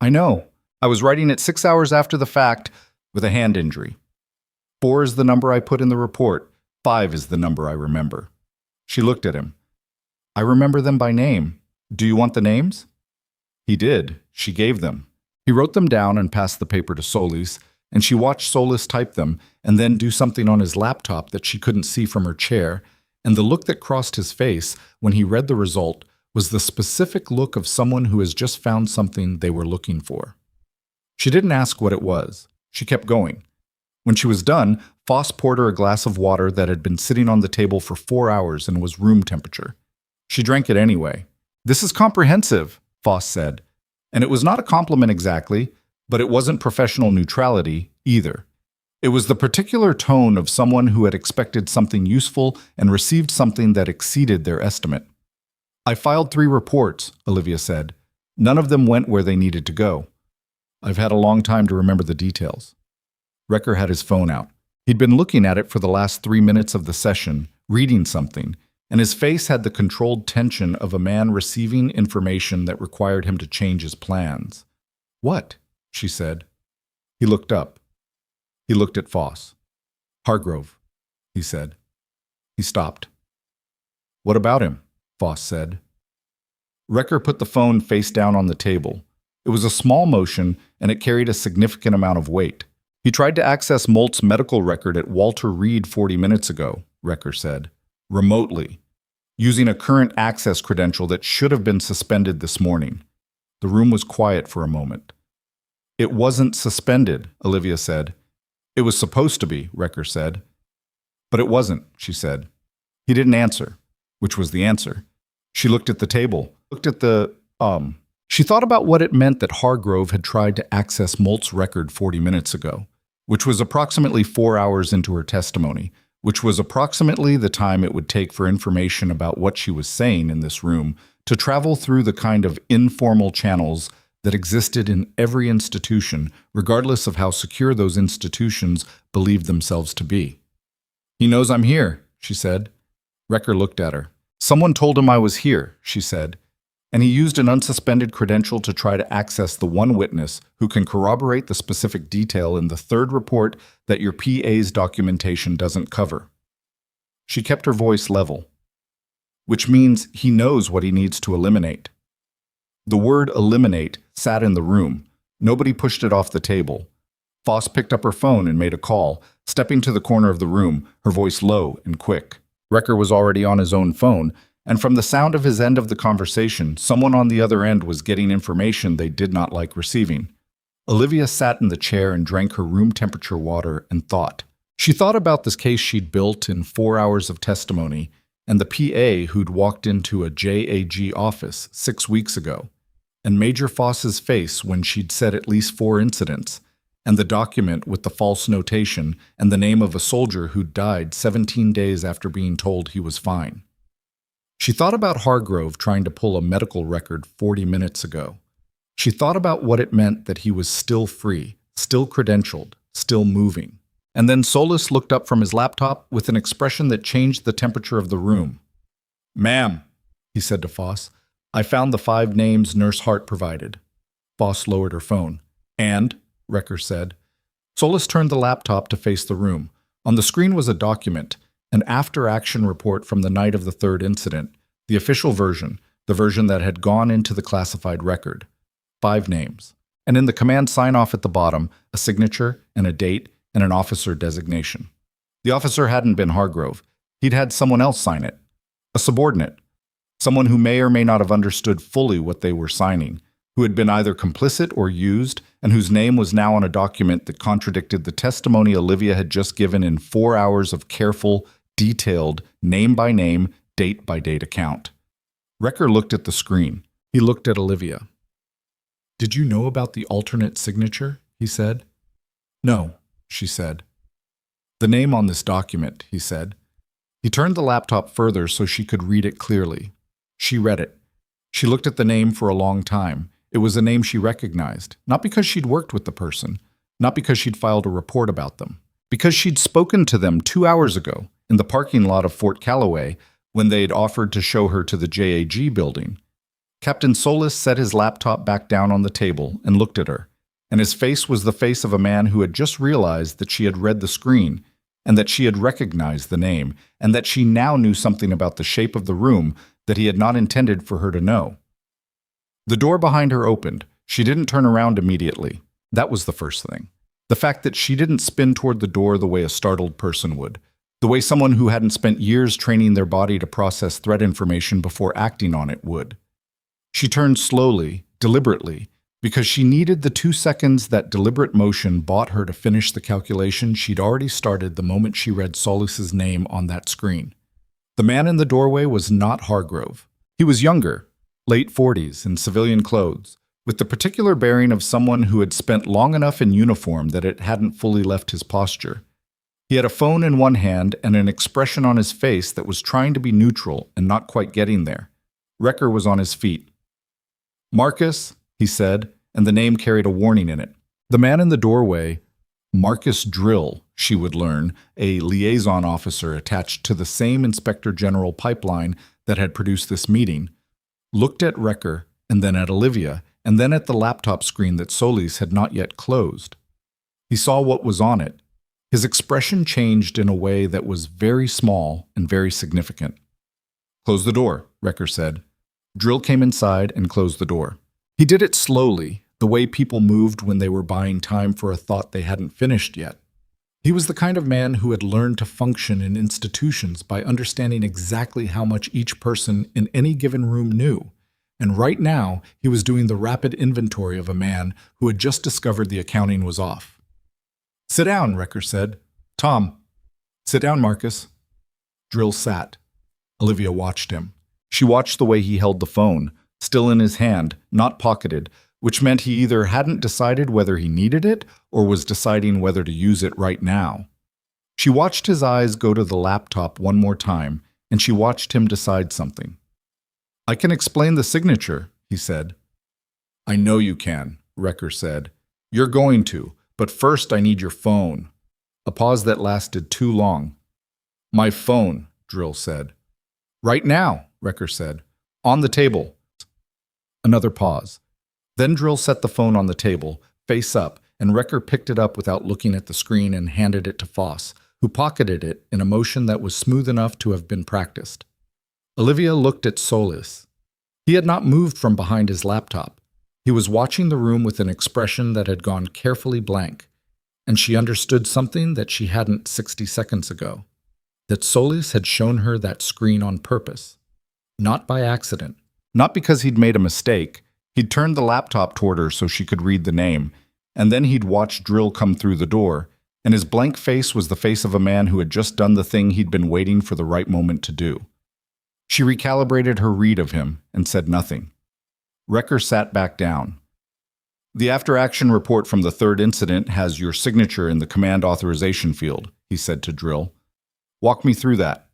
S1: "I know. I was writing it 6 hours after the fact with a hand injury. 4 is the number I put in the report. 5 is the number I remember." She looked at him. I remember them by name. Do you want the names? He did. She gave them. He wrote them down and passed the paper to Solis, and she watched Solis type them and then do something on his laptop that she couldn't see from her chair, and the look that crossed his face when he read the result was the specific look of someone who has just found something they were looking for. She didn't ask what it was. She kept going. When she was done, Foss poured her a glass of water that had been sitting on the table for 4 hours and was room temperature. She drank it anyway. "This is comprehensive," Foss said. And it was not a compliment exactly, but it wasn't professional neutrality either. It was the particular tone of someone who had expected something useful and received something that exceeded their estimate. "I filed 3 reports," Olivia said. "None of them went where they needed to go. I've had a long time to remember the details." Recker had his phone out. He'd been looking at it for the last 3 minutes of the session, reading something, and his face had the controlled tension of a man receiving information that required him to change his plans. "What?" she said. He looked up. He looked at Foss. "Hargrove," he said. He stopped. "What about him?" Foss said. Recker put the phone face down on the table. It was a small motion, and it carried a significant amount of weight. "He tried to access Molt's medical record at Walter Reed 40 minutes ago," Recker said. "Remotely, using a current access credential that should have been suspended this morning." The room was quiet for a moment. "It wasn't suspended," Olivia said. "It was supposed to be," Recker said. "But it wasn't," she said. He didn't answer, which was the answer. She looked at the table, looked at the, She thought about what it meant that Hargrove had tried to access Molt's record 40 minutes ago, which was approximately 4 hours into her testimony, which was approximately the time it would take for information about what she was saying in this room to travel through the kind of informal channels that existed in every institution, regardless of how secure those institutions believed themselves to be. "He knows I'm here," she said. Recker looked at her. "Someone told him I was here," she said, "and he used an unsuspended credential to try to access the one witness who can corroborate the specific detail in the 3rd report that your PA's documentation doesn't cover." She kept her voice level. "Which means he knows what he needs to eliminate." The word eliminate sat in the room. Nobody pushed it off the table. Foss picked up her phone and made a call, stepping to the corner of the room, her voice low and quick. Recker was already on his own phone, and from the sound of his end of the conversation, someone on the other end was getting information they did not like receiving. Olivia sat in the chair and drank her room temperature water and thought. She thought about this case she'd built in 4 hours of testimony and the PA who'd walked into a JAG office 6 weeks ago, and Major Foss's face when she'd said at least 4 incidents, and the document with the false notation and the name of a soldier who'd died 17 days after being told he was fine. She thought about Hargrove trying to pull a medical record 40 minutes ago. She thought about what it meant that he was still free, still credentialed, still moving. And then Solis looked up from his laptop with an expression that changed the temperature of the room. "Ma'am," he said to Foss, "I found the 5 names Nurse Hart provided." Foss lowered her phone. "And?" Recker said. Solis turned the laptop to face the room. On the screen was a document, an after-action report from the night of the 3rd incident, the official version, the version that had gone into the classified record. 5 names. And in the command sign-off at the bottom, a signature and a date and an officer designation. The officer hadn't been Hargrove. He'd had someone else sign it. A subordinate. Someone who may or may not have understood fully what they were signing, who had been either complicit or used, and whose name was now on a document that contradicted the testimony Olivia had just given in 4 hours of careful, detailed, name-by-name, date-by-date account. Recker looked at the screen. He looked at Olivia. "Did you know about the alternate signature?" he said. "No," she said. "The name on this document," he said. He turned the laptop further so she could read it clearly. She read it. She looked at the name for a long time. It was a name she recognized, not because she'd worked with the person, not because she'd filed a report about them, because she'd spoken to them 2 hours ago in the parking lot of Fort Calloway when they'd offered to show her to the JAG building. Captain Solis set his laptop back down on the table and looked at her, and his face was the face of a man who had just realized that she had read the screen and that she had recognized the name, and that she now knew something about the shape of the room that he had not intended for her to know. The door behind her opened. She didn't turn around immediately. That was the first thing. The fact that she didn't spin toward the door the way a startled person would, the way someone who hadn't spent years training their body to process threat information before acting on it would. She turned slowly, deliberately, because she needed the 2 seconds that deliberate motion bought her to finish the calculation she'd already started the moment she read Solis's name on that screen. The man in the doorway was not Hargrove. He was younger, late 40s, in civilian clothes, with the particular bearing of someone who had spent long enough in uniform that it hadn't fully left his posture. He had a phone in one hand and an expression on his face that was trying to be neutral and not quite getting there. Recker was on his feet. "Marcus," he said, and the name carried a warning in it. The man in the doorway, Marcus Drill, she would learn, a liaison officer attached to the same Inspector General pipeline that had produced this meeting, looked at Recker and then at Olivia, and then at the laptop screen that Solis had not yet closed. He saw what was on it. His expression changed in a way that was very small and very significant. "Close the door," Recker said. Drill came inside and closed the door. He did it slowly, the way people moved when they were buying time for a thought they hadn't finished yet. He was the kind of man who had learned to function in institutions by understanding exactly how much each person in any given room knew. And right now, he was doing the rapid inventory of a man who had just discovered the accounting was off. "Sit down," Recker said. "Tom." "Sit down, Marcus." Drill sat. Olivia watched him. She watched the way he held the phone, still in his hand, not pocketed, which meant he either hadn't decided whether he needed it or was deciding whether to use it right now. She watched his eyes go to the laptop one more time, and she watched him decide something. "I can explain the signature," he said. "I know you can," Recker said. "You're going to, but first I need your phone." A pause that lasted too long. "My phone," Drill said. "Right now," Recker said. "On the table." Another pause. Then Drill set the phone on the table, face up, and Recker picked it up without looking at the screen and handed it to Foss, who pocketed it in a motion that was smooth enough to have been practiced. Olivia looked at Solis. He had not moved from behind his laptop. He was watching the room with an expression that had gone carefully blank, and she understood something that she hadn't 60 seconds ago, that Solis had shown her that screen on purpose. Not by accident. Not because he'd made a mistake. He'd turned the laptop toward her so she could read the name, and then he'd watched Drill come through the door, and his blank face was the face of a man who had just done the thing he'd been waiting for the right moment to do. She recalibrated her read of him and said nothing. Recker sat back down. "The after-action report from the third incident has your signature in the command authorization field," he said to Drill. "Walk me through that."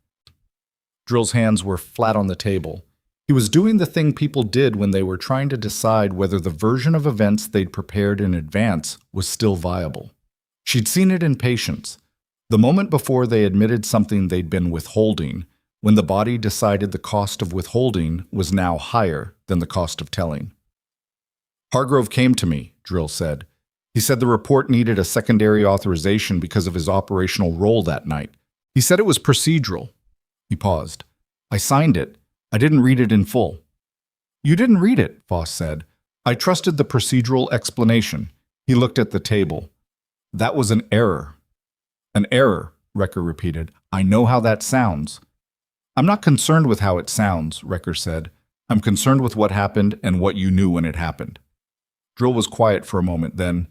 S1: Drill's hands were flat on the table. He was doing the thing people did when they were trying to decide whether the version of events they'd prepared in advance was still viable. She'd seen it in patients. The moment before they admitted something they'd been withholding, when the body decided the cost of withholding was now higher than the cost of telling. "Hargrove came to me," Drill said. "He said the report needed a secondary authorization because of his operational role that night. He said it was procedural." He paused. "I signed it. I didn't read it in full." "You didn't read it," Foss said. "I trusted the procedural explanation." He looked at the table. "That was an error." "An error," Recker repeated. "I know how that sounds." "I'm not concerned with how it sounds," Recker said. "I'm concerned with what happened and what you knew when it happened." Drill was quiet for a moment, then,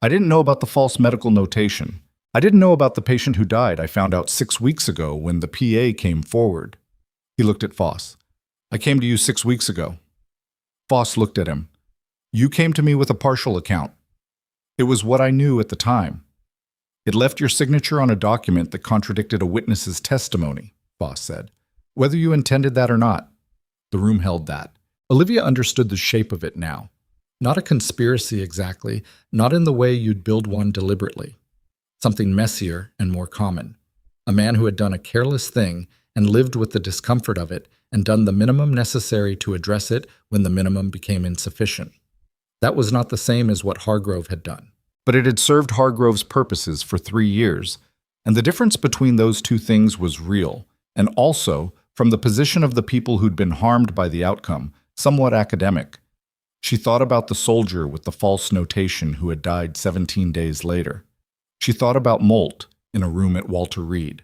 S1: "I didn't know about the false medical notation. I didn't know about the patient who died. I found out 6 weeks ago when the PA came forward." He looked at Foss. "I came to you 6 weeks ago." Foss looked at him. "You came to me with a partial account." "It was what I knew at the time." "It left your signature on a document that contradicted a witness's testimony," Foss said. "Whether you intended that or not." The room held that. Olivia understood the shape of it now. Not a conspiracy exactly, not in the way you'd build one deliberately. Something messier and more common. A man who had done a careless thing and lived with the discomfort of it and done the minimum necessary to address it when the minimum became insufficient. That was not the same as what Hargrove had done. But it had served Hargrove's purposes for 3 years, and the difference between those two things was real, and also, from the position of the people who'd been harmed by the outcome, somewhat academic. She thought about the soldier with the false notation who had died 17 days later. She thought about Molt in a room at Walter Reed.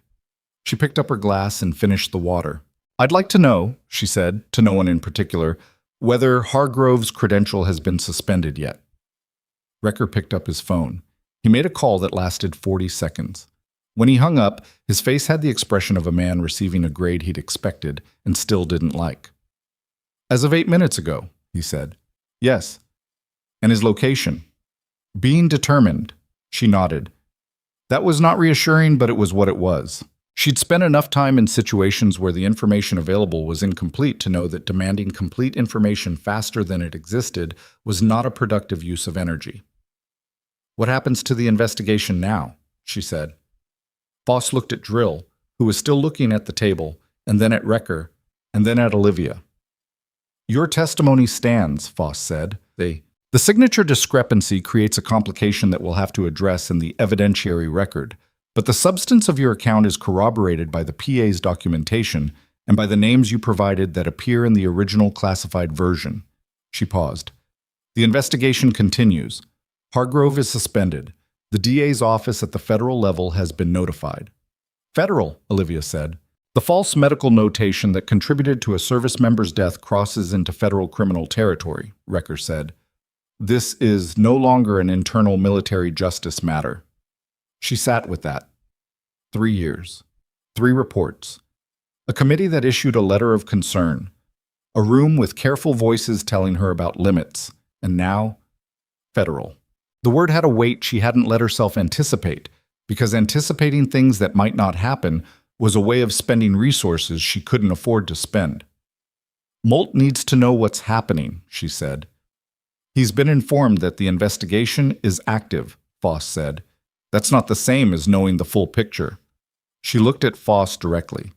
S1: She picked up her glass and finished the water. "I'd like to know," she said, to no one in particular, "whether Hargrove's credential has been suspended yet." Recker picked up his phone. He made a call that lasted 40 seconds. When he hung up, his face had the expression of a man receiving a grade he'd expected and still didn't like. "As of 8 minutes ago," he said. "Yes." "And his location?" "Being determined." She nodded. That was not reassuring, but it was what it was. She'd spent enough time in situations where the information available was incomplete to know that demanding complete information faster than it existed was not a productive use of energy. "What happens to the investigation now?" she said. Voss looked at Drill, who was still looking at the table, and then at Recker, and then at Olivia. "Your testimony stands," Voss said. The signature discrepancy creates a complication that we'll have to address in the evidentiary record, but the substance of your account is corroborated by the PA's documentation and by the names you provided that appear in the original classified version. She paused. "The investigation continues. Hargrove is suspended. The DA's office at the federal level has been notified." "Federal," Olivia said. "The false medical notation that contributed to a service member's death crosses into federal criminal territory," Recker said. "This is no longer an internal military justice matter." She sat with that. 3 years. 3 reports. A committee that issued a letter of concern. A room with careful voices telling her about limits. And now, federal. The word had a weight she hadn't let herself anticipate, because anticipating things that might not happen was a way of spending resources she couldn't afford to spend. "Molt needs to know what's happening," she said. "He's been informed that the investigation is active," Voss said. "That's not the same as knowing the full picture." She looked at Voss directly.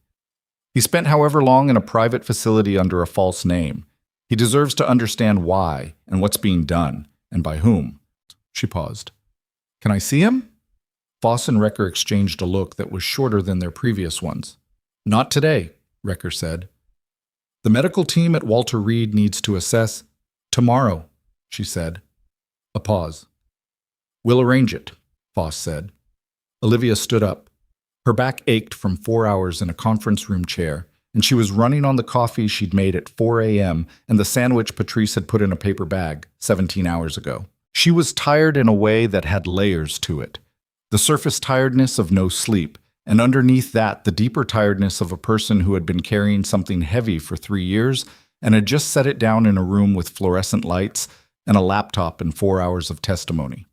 S1: "He spent however long in a private facility under a false name. He deserves to understand why and what's being done, and by whom." She paused. "Can I see him?" Voss and Recker exchanged a look that was shorter than their previous ones. "Not today," Recker said. "The medical team at Walter Reed needs to assess tomorrow," she said. A pause. "We'll arrange it," Voss said. Olivia stood up. Her back ached from 4 hours in a conference room chair, and she was running on the coffee she'd made at 4 a.m. and the sandwich Patrice had put in a paper bag 17 hours ago. She was tired in a way that had layers to it. The surface tiredness of no sleep, and underneath that the deeper tiredness of a person who had been carrying something heavy for 3 years and had just set it down in a room with fluorescent lights and a laptop and 4 hours of testimony.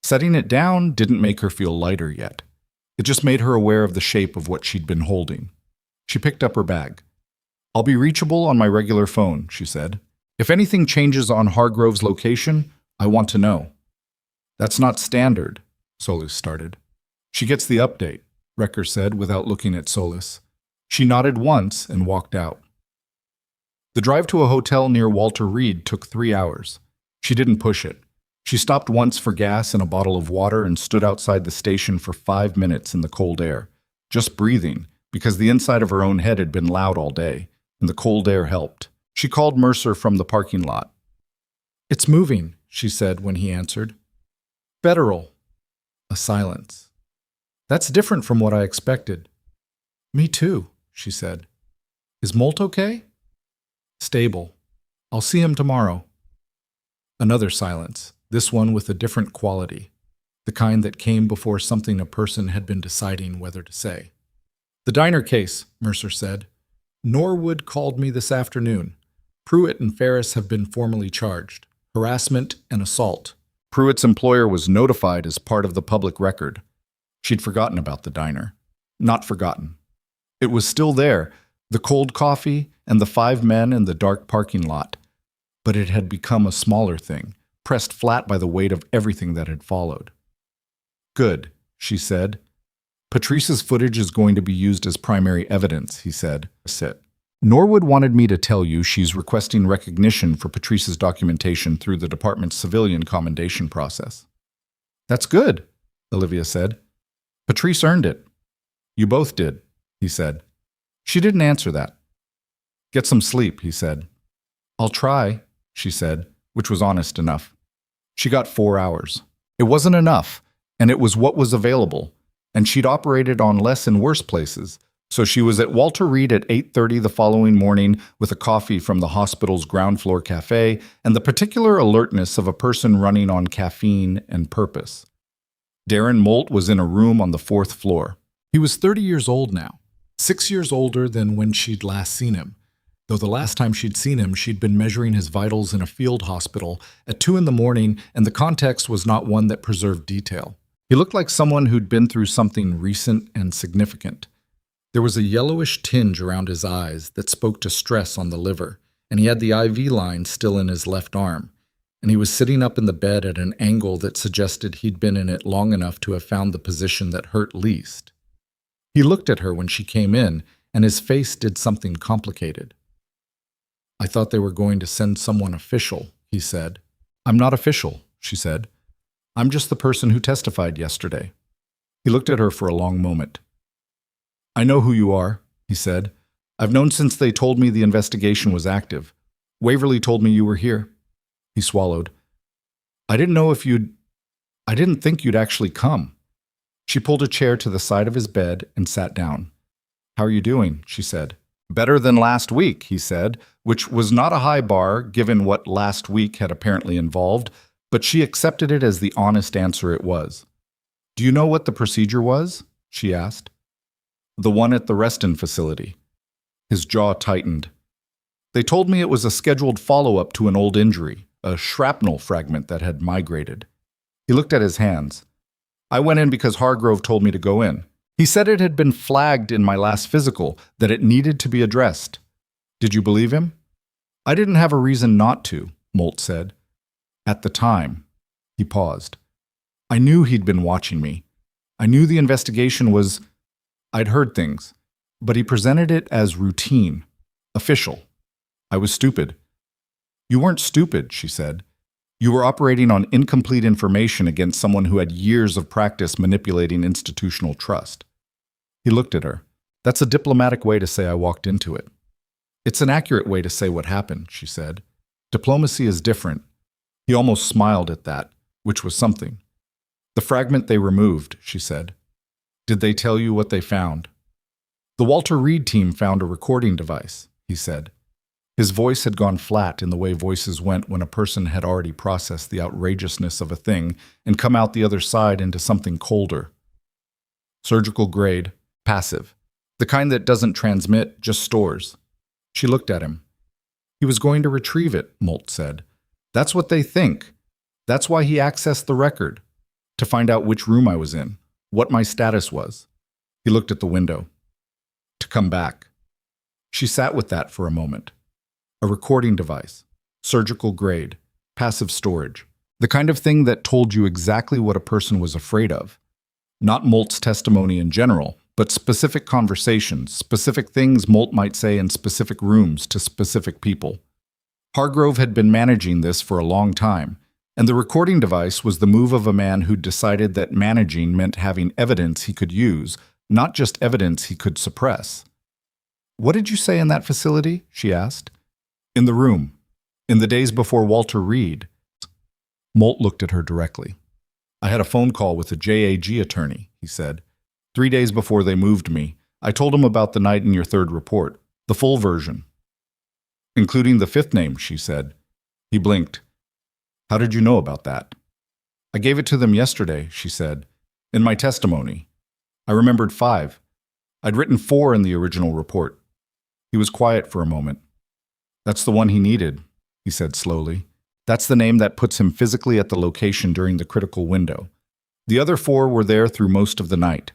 S1: Setting it down didn't make her feel lighter yet. It just made her aware of the shape of what she'd been holding. She picked up her bag. "I'll be reachable on my regular phone," she said. "If anything changes on Hargrove's location, I want to know." "That's not standard," Solis started. "She gets the update," Recker said without looking at Solis. She nodded once and walked out. The drive to a hotel near Walter Reed took 3 hours. She didn't push it. She stopped once for gas and a bottle of water and stood outside the station for 5 minutes in the cold air, just breathing, because the inside of her own head had been loud all day, and the cold air helped. She called Mercer from the parking lot. "It's moving," she said when he answered. "Federal." A silence. "That's different from what I expected." "Me too," she said. "Is Molt okay?" "Stable. I'll see him tomorrow." Another silence, this one with a different quality, the kind that came before something a person had been deciding whether to say. "The diner case," Mercer said. "Norwood called me this afternoon. Pruitt and Ferris have been formally charged. Harassment and assault." Pruitt's employer was notified as part of the public record. She'd forgotten about the diner. Not forgotten. It was still there, the cold coffee and the 5 men in the dark parking lot. But it had become a smaller thing, pressed flat by the weight of everything that had followed. "Good," she said. "Patrice's footage is going to be used as primary evidence," he said. "Sit. Norwood wanted me to tell you she's requesting recognition for Patrice's documentation through the department's civilian commendation process." "That's good," Olivia said. "Patrice earned it." "You both did," he said. She didn't answer that. Get some sleep, he said. I'll try, she said, which was honest enough. She got 4 hours. It wasn't enough, and it was what was available, and she'd operated on less and worse places. So she was at Walter Reed at 8:30 the following morning with a coffee from the hospital's ground floor cafe and the particular alertness of a person running on caffeine and purpose. Darren Molt was in a room on the 4th floor. He was 30 years old now, 6 years older than when she'd last seen him, though the last time she'd seen him, she'd been measuring his vitals in a field hospital at 2 in the morning, and the context was not one that preserved detail. He looked like someone who'd been through something recent and significant. There was a yellowish tinge around his eyes that spoke to stress on the liver, and he had the IV line still in his left arm, and he was sitting up in the bed at an angle that suggested he'd been in it long enough to have found the position that hurt least. He looked at her when she came in, and his face did something complicated. I thought they were going to send someone official, he said. I'm not official, she said. I'm just the person who testified yesterday. He looked at her for a long moment. I know who you are, he said. I've known since they told me the investigation was active. Waverly told me you were here. He swallowed. I didn't think you'd actually come. She pulled a chair to the side of his bed and sat down. How are you doing? She said. Better than last week, he said, which was not a high bar given what last week had apparently involved, but she accepted it as the honest answer it was. Do you know what the procedure was? She asked. The one at the Reston facility. His jaw tightened. They told me it was a scheduled follow-up to an old injury, a shrapnel fragment that had migrated. He looked at his hands. I went in because Hargrove told me to go in. He said it had been flagged in my last physical, that it needed to be addressed. Did you believe him? I didn't have a reason not to, Molt said. At the time. He paused. I knew he'd been watching me. I knew the investigation was... I'd heard things, but he presented it as routine, official. I was stupid. You weren't stupid, she said. You were operating on incomplete information against someone who had years of practice manipulating institutional trust. He looked at her. That's a diplomatic way to say I walked into it. It's an accurate way to say what happened, she said. Diplomacy is different. He almost smiled at that, which was something. The fragment they removed, she said. Did they tell you what they found? The Walter Reed team found a recording device, he said. His voice had gone flat in the way voices went when a person had already processed the outrageousness of a thing and come out the other side into something colder. Surgical grade, passive. The kind that doesn't transmit, just stores. She looked at him. He was going to retrieve it, Molt said. That's what they think. That's why he accessed the record. To find out which room I was in. What my status was. He looked at the window. To come back. She sat with that for a moment. A recording device. Surgical grade. Passive storage. The kind of thing that told you exactly what a person was afraid of. Not Molt's testimony in general, but specific conversations, specific things Molt might say in specific rooms to specific people. Hargrove had been managing this for a long time, and the recording device was the move of a man who decided that managing meant having evidence he could use, not just evidence he could suppress. What did you say in that facility? She asked. In the room. In the days before Walter Reed. Molt looked at her directly. I had a phone call with a JAG attorney, he said. 3 days before they moved me, I told him about the night in your third report, the full version. Including the fifth name, she said. He blinked. How did you know about that? I gave it to them yesterday, she said. In my testimony. I remembered 5. I'd written 4 in the original report. He was quiet for a moment. That's the one he needed, he said slowly. That's the name that puts him physically at the location during the critical window. The other 4 were there through most of the night.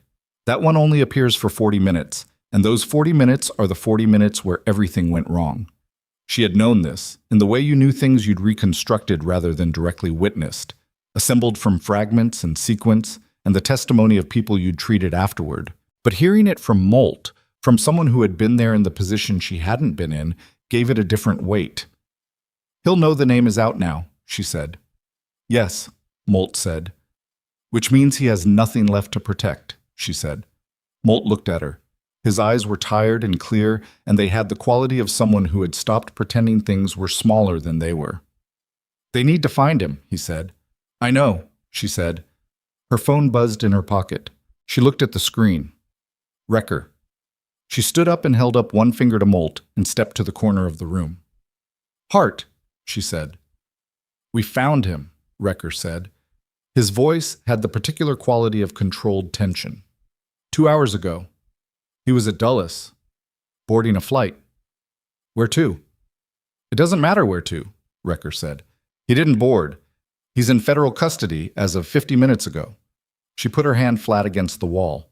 S1: That one only appears for 40 minutes, and those 40 minutes are the 40 minutes where everything went wrong. She had known this, in the way you knew things you'd reconstructed rather than directly witnessed, assembled from fragments and sequence, and the testimony of people you'd treated afterward. But hearing it from Molt, from someone who had been there in the position she hadn't been in, gave it a different weight. He'll know the name is out now, she said. Yes, Molt said. Which means he has nothing left to protect, she said. Molt looked at her. His eyes were tired and clear, and they had the quality of someone who had stopped pretending things were smaller than they were. "They need to find him," he said. "I know," she said. Her phone buzzed in her pocket. She looked at the screen. Wrecker. She stood up and held up one finger to Molt and stepped to the corner of the room. "Hart," she said. "We found him," Wrecker said. His voice had the particular quality of controlled tension. 2 hours ago. He was at Dulles, boarding a flight." "Where to?" "It doesn't matter where to," Wrecker said. "He didn't board. He's in federal custody as of 50 minutes ago." She put her hand flat against the wall.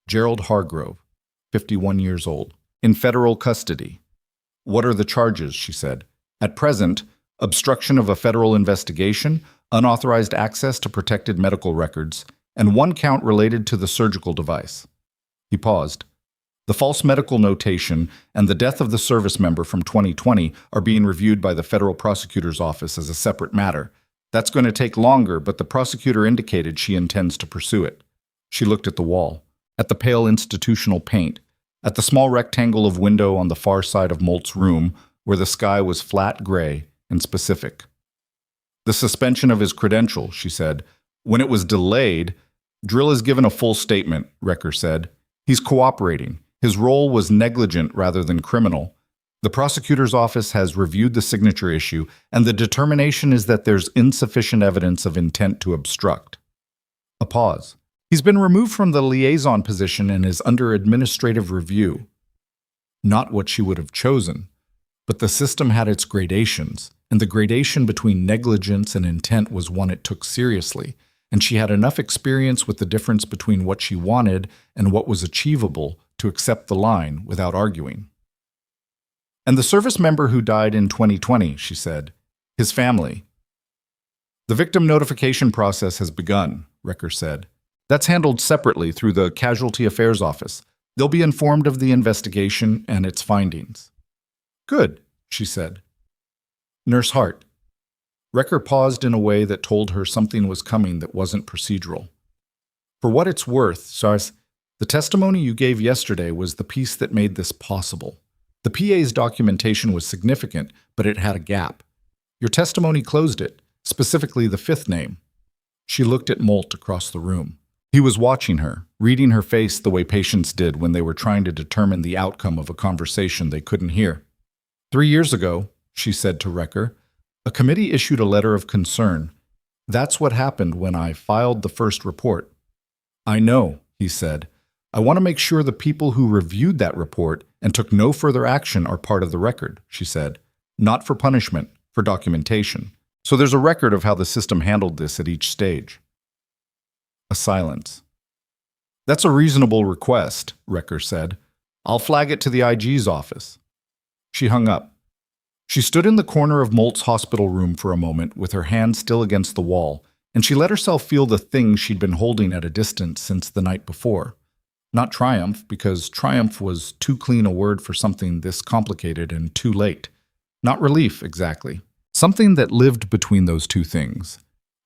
S1: Gerald Hargrove, 51 years old, in federal custody. "What are the charges?" she said. "At present, obstruction of a federal investigation, unauthorized access to protected medical records, and one count related to the surgical device." He paused. "The false medical notation and the death of the service member from 2020 are being reviewed by the federal prosecutor's office as a separate matter. That's going to take longer, but the prosecutor indicated she intends to pursue it." She looked at the wall, at the pale institutional paint, at the small rectangle of window on the far side of Molt's room where the sky was flat gray and specific. "The suspension of his credential," she said. "When it was delayed, Drill has given a full statement," Wrecker said. "He's cooperating. His role was negligent rather than criminal. The prosecutor's office has reviewed the signature issue, and the determination is that there's insufficient evidence of intent to obstruct." A pause. "He's been removed from the liaison position and is under administrative review." Not what she would have chosen, but the system had its gradations, and the gradation between negligence and intent was one it took seriously, and she had enough experience with the difference between what she wanted and what was achievable to accept the line without arguing. "And the service member who died in 2020, she said. "His family." "The victim notification process has begun," Wrecker said. "That's handled separately through the Casualty Affairs Office. They'll be informed of the investigation and its findings." "Good," she said. "Nurse Hart." Wrecker paused in a way that told her something was coming that wasn't procedural. "For what it's worth, Sars, the testimony you gave yesterday was the piece that made this possible. The PA's documentation was significant, but it had a gap. Your testimony closed it, specifically the fifth name." She looked at Molt across the room. He was watching her, reading her face the way patients did when they were trying to determine the outcome of a conversation they couldn't hear. 3 years ago," she said to Wrecker, "a committee issued a letter of concern. That's what happened when I filed the first report." "I know," he said. "I want to make sure the people who reviewed that report and took no further action are part of the record," she said. "Not for punishment, for documentation. So there's a record of how the system handled this at each stage." A silence. "That's a reasonable request," Wrecker said. "I'll flag it to the IG's office." She hung up. She stood in the corner of Molt's hospital room for a moment with her hand still against the wall, and she let herself feel the thing she'd been holding at a distance since the night before. Not triumph, because triumph was too clean a word for something this complicated and too late. Not relief, exactly. Something that lived between those two things.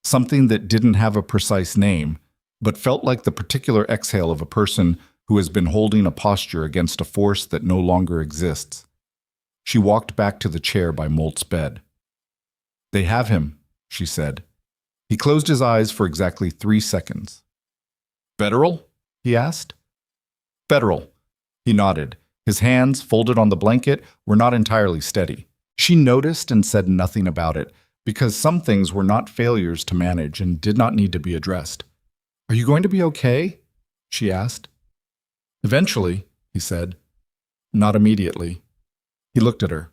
S1: Something that didn't have a precise name, but felt like the particular exhale of a person who has been holding a posture against a force that no longer exists. She walked back to the chair by Molt's bed. "They have him," she said. He closed his eyes for exactly 3 seconds. "Federal?" he asked. "Federal." He nodded. His hands, folded on the blanket, were not entirely steady. She noticed and said nothing about it, because some things were not failures to manage and did not need to be addressed. "Are you going to be okay?" she asked. "Eventually," he said. "Not immediately." He looked at her.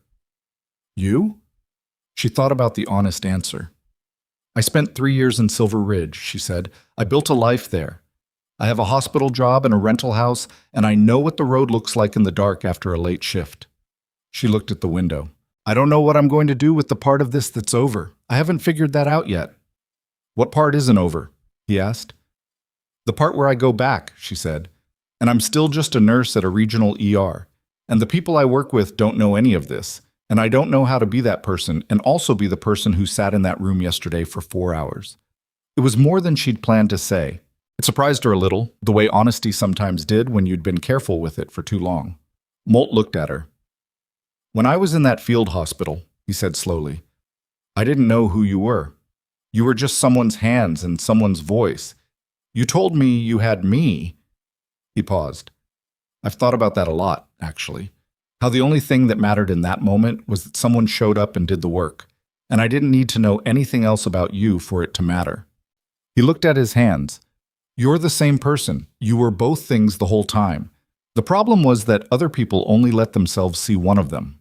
S1: "You?" She thought about the honest answer. "I spent 3 years in Silver Ridge," she said. "I built a life there. I have a hospital job and a rental house, and I know what the road looks like in the dark after a late shift." She looked at the window. "I don't know what I'm going to do with the part of this that's over. I haven't figured that out yet." "What part isn't over?" he asked. "The part where I go back," she said. "And I'm still just a nurse at a regional ER. And the people I work with don't know any of this. And I don't know how to be that person and also be the person who sat in that room yesterday for 4 hours." It was more than she'd planned to say. It surprised her a little, the way honesty sometimes did when you'd been careful with it for too long. Molt looked at her. When I was in that field hospital, he said slowly, I didn't know who you were. You were just someone's hands and someone's voice. You told me you had me. He paused. I've thought about that a lot, actually. How the only thing that mattered in that moment was that someone showed up and did the work, and I didn't need to know anything else about you for it to matter. He looked at his hands. You're the same person. You were both things the whole time. The problem was that other people only let themselves see one of them.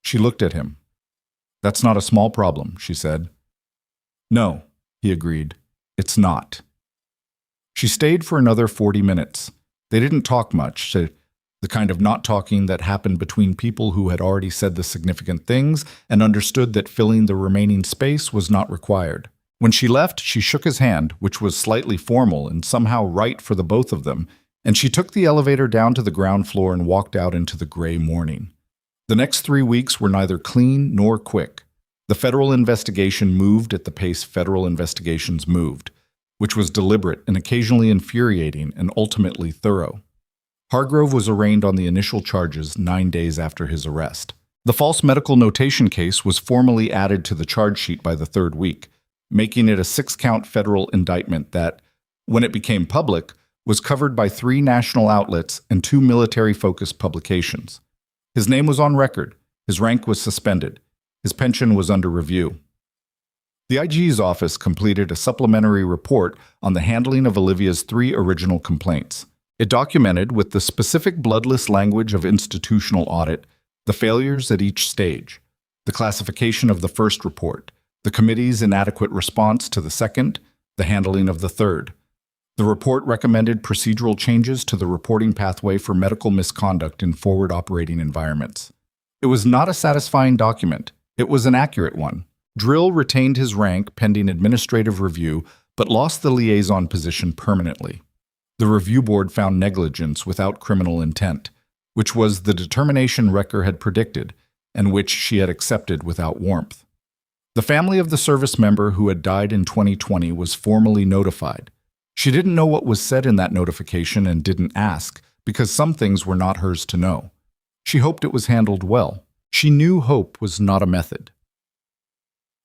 S1: She looked at him. That's not a small problem, she said. No, he agreed. It's not. She stayed for another 40 minutes. They didn't talk much, the kind of not talking that happened between people who had already said the significant things and understood that filling the remaining space was not required. When she left, she shook his hand, which was slightly formal and somehow right for the both of them, and she took the elevator down to the ground floor and walked out into the gray morning. The next 3 weeks were neither clean nor quick. The federal investigation moved at the pace federal investigations moved, which was deliberate and occasionally infuriating and ultimately thorough. Hargrove was arraigned on the initial charges 9 days after his arrest. The false medical notation case was formally added to the charge sheet by the 3rd week, making it a 6-count federal indictment that, when it became public, was covered by 3 national outlets and 2 military-focused publications. His name was on record, his rank was suspended, his pension was under review. The IG's office completed a supplementary report on the handling of Olivia's 3 original complaints. It documented, with the specific bloodless language of institutional audit, the failures at each stage, the classification of the first report, the committee's inadequate response to the second, the handling of the third. The report recommended procedural changes to the reporting pathway for medical misconduct in forward operating environments. It was not a satisfying document. It was an accurate one. Drill retained his rank pending administrative review, but lost the liaison position permanently. The review board found negligence without criminal intent, which was the determination Recker had predicted, and which she had accepted without warmth. The family of the service member who had died in 2020 was formally notified. She didn't know what was said in that notification and didn't ask, because some things were not hers to know. She hoped it was handled well. She knew hope was not a method.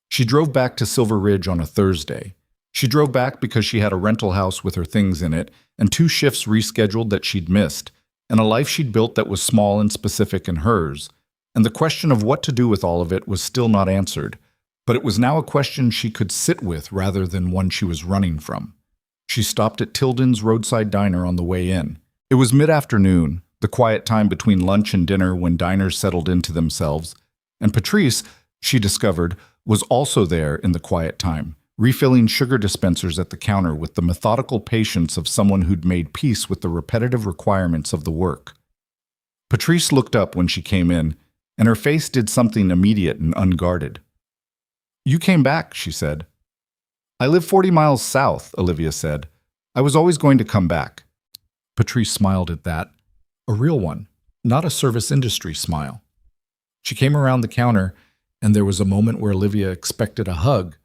S1: She drove back to Silver Ridge on a Thursday. She drove back because she had a rental house with her things in it, and 2 shifts rescheduled that she'd missed, and a life she'd built that was small and specific and hers, and the question of what to do with all of it was still not answered, but it was now a question she could sit with rather than one she was running from. She stopped at Tilden's Roadside Diner on the way in. It was mid-afternoon, the quiet time between lunch and dinner when diners settled into themselves, and Patrice, she discovered, was also there in the quiet time, refilling sugar dispensers at the counter with the methodical patience of someone who'd made peace with the repetitive requirements of the work. Patrice looked up when she came in, and her face did something immediate and unguarded. You came back, she said. I live 40 miles south, Olivia said. I was always going to come back. Patrice smiled at that. A real one, not a service industry smile. She came around the counter, and there was a moment where Olivia expected a hug,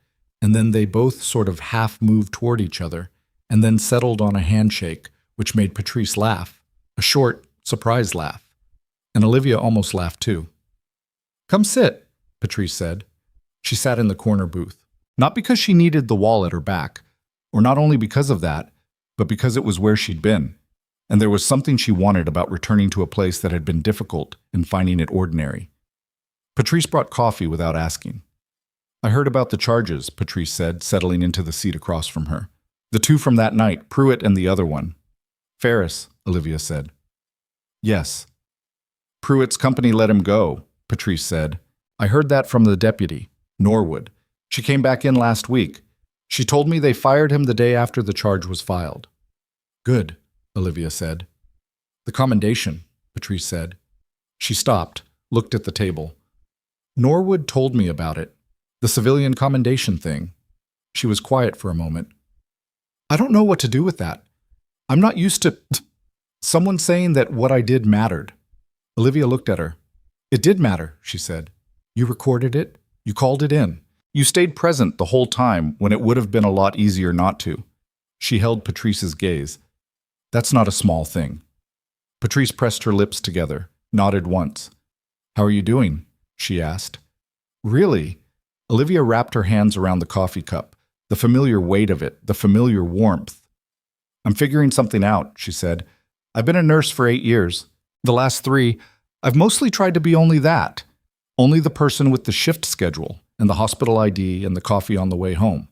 S1: and then they both sort of half moved toward each other, and then settled on a handshake, which made Patrice laugh, a short, surprised laugh. And Olivia almost laughed too. Come sit, Patrice said. She sat in the corner booth. Not because she needed the wall at her back, or not only because of that, but because it was where she'd been, and there was something she wanted about returning to a place that had been difficult and finding it ordinary. Patrice brought coffee without asking. I heard about the charges, Patrice said, settling into the seat across from her. The 2 from that night, Pruitt and the other one. Ferris, Olivia said. Yes. Pruitt's company let him go, Patrice said. I heard that from the deputy, Norwood. She came back in last week. She told me they fired him the day after the charge was filed. Good, Olivia said. The commendation, Patrice said. She stopped, looked at the table. Norwood told me about it. The civilian commendation thing. She was quiet for a moment. I don't know what to do with that. I'm not used to someone saying that what I did mattered. Olivia looked at her. It did matter, she said. You recorded it. You called it in. You stayed present the whole time when it would have been a lot easier not to. She held Patrice's gaze. That's not a small thing. Patrice pressed her lips together, nodded once. How are you doing? She asked. Really? Olivia wrapped her hands around the coffee cup, the familiar weight of it, the familiar warmth. I'm figuring something out, she said. I've been a nurse for 8 years. The last 3, I've mostly tried to be only that. Only the person with the shift schedule and the hospital ID and the coffee on the way home.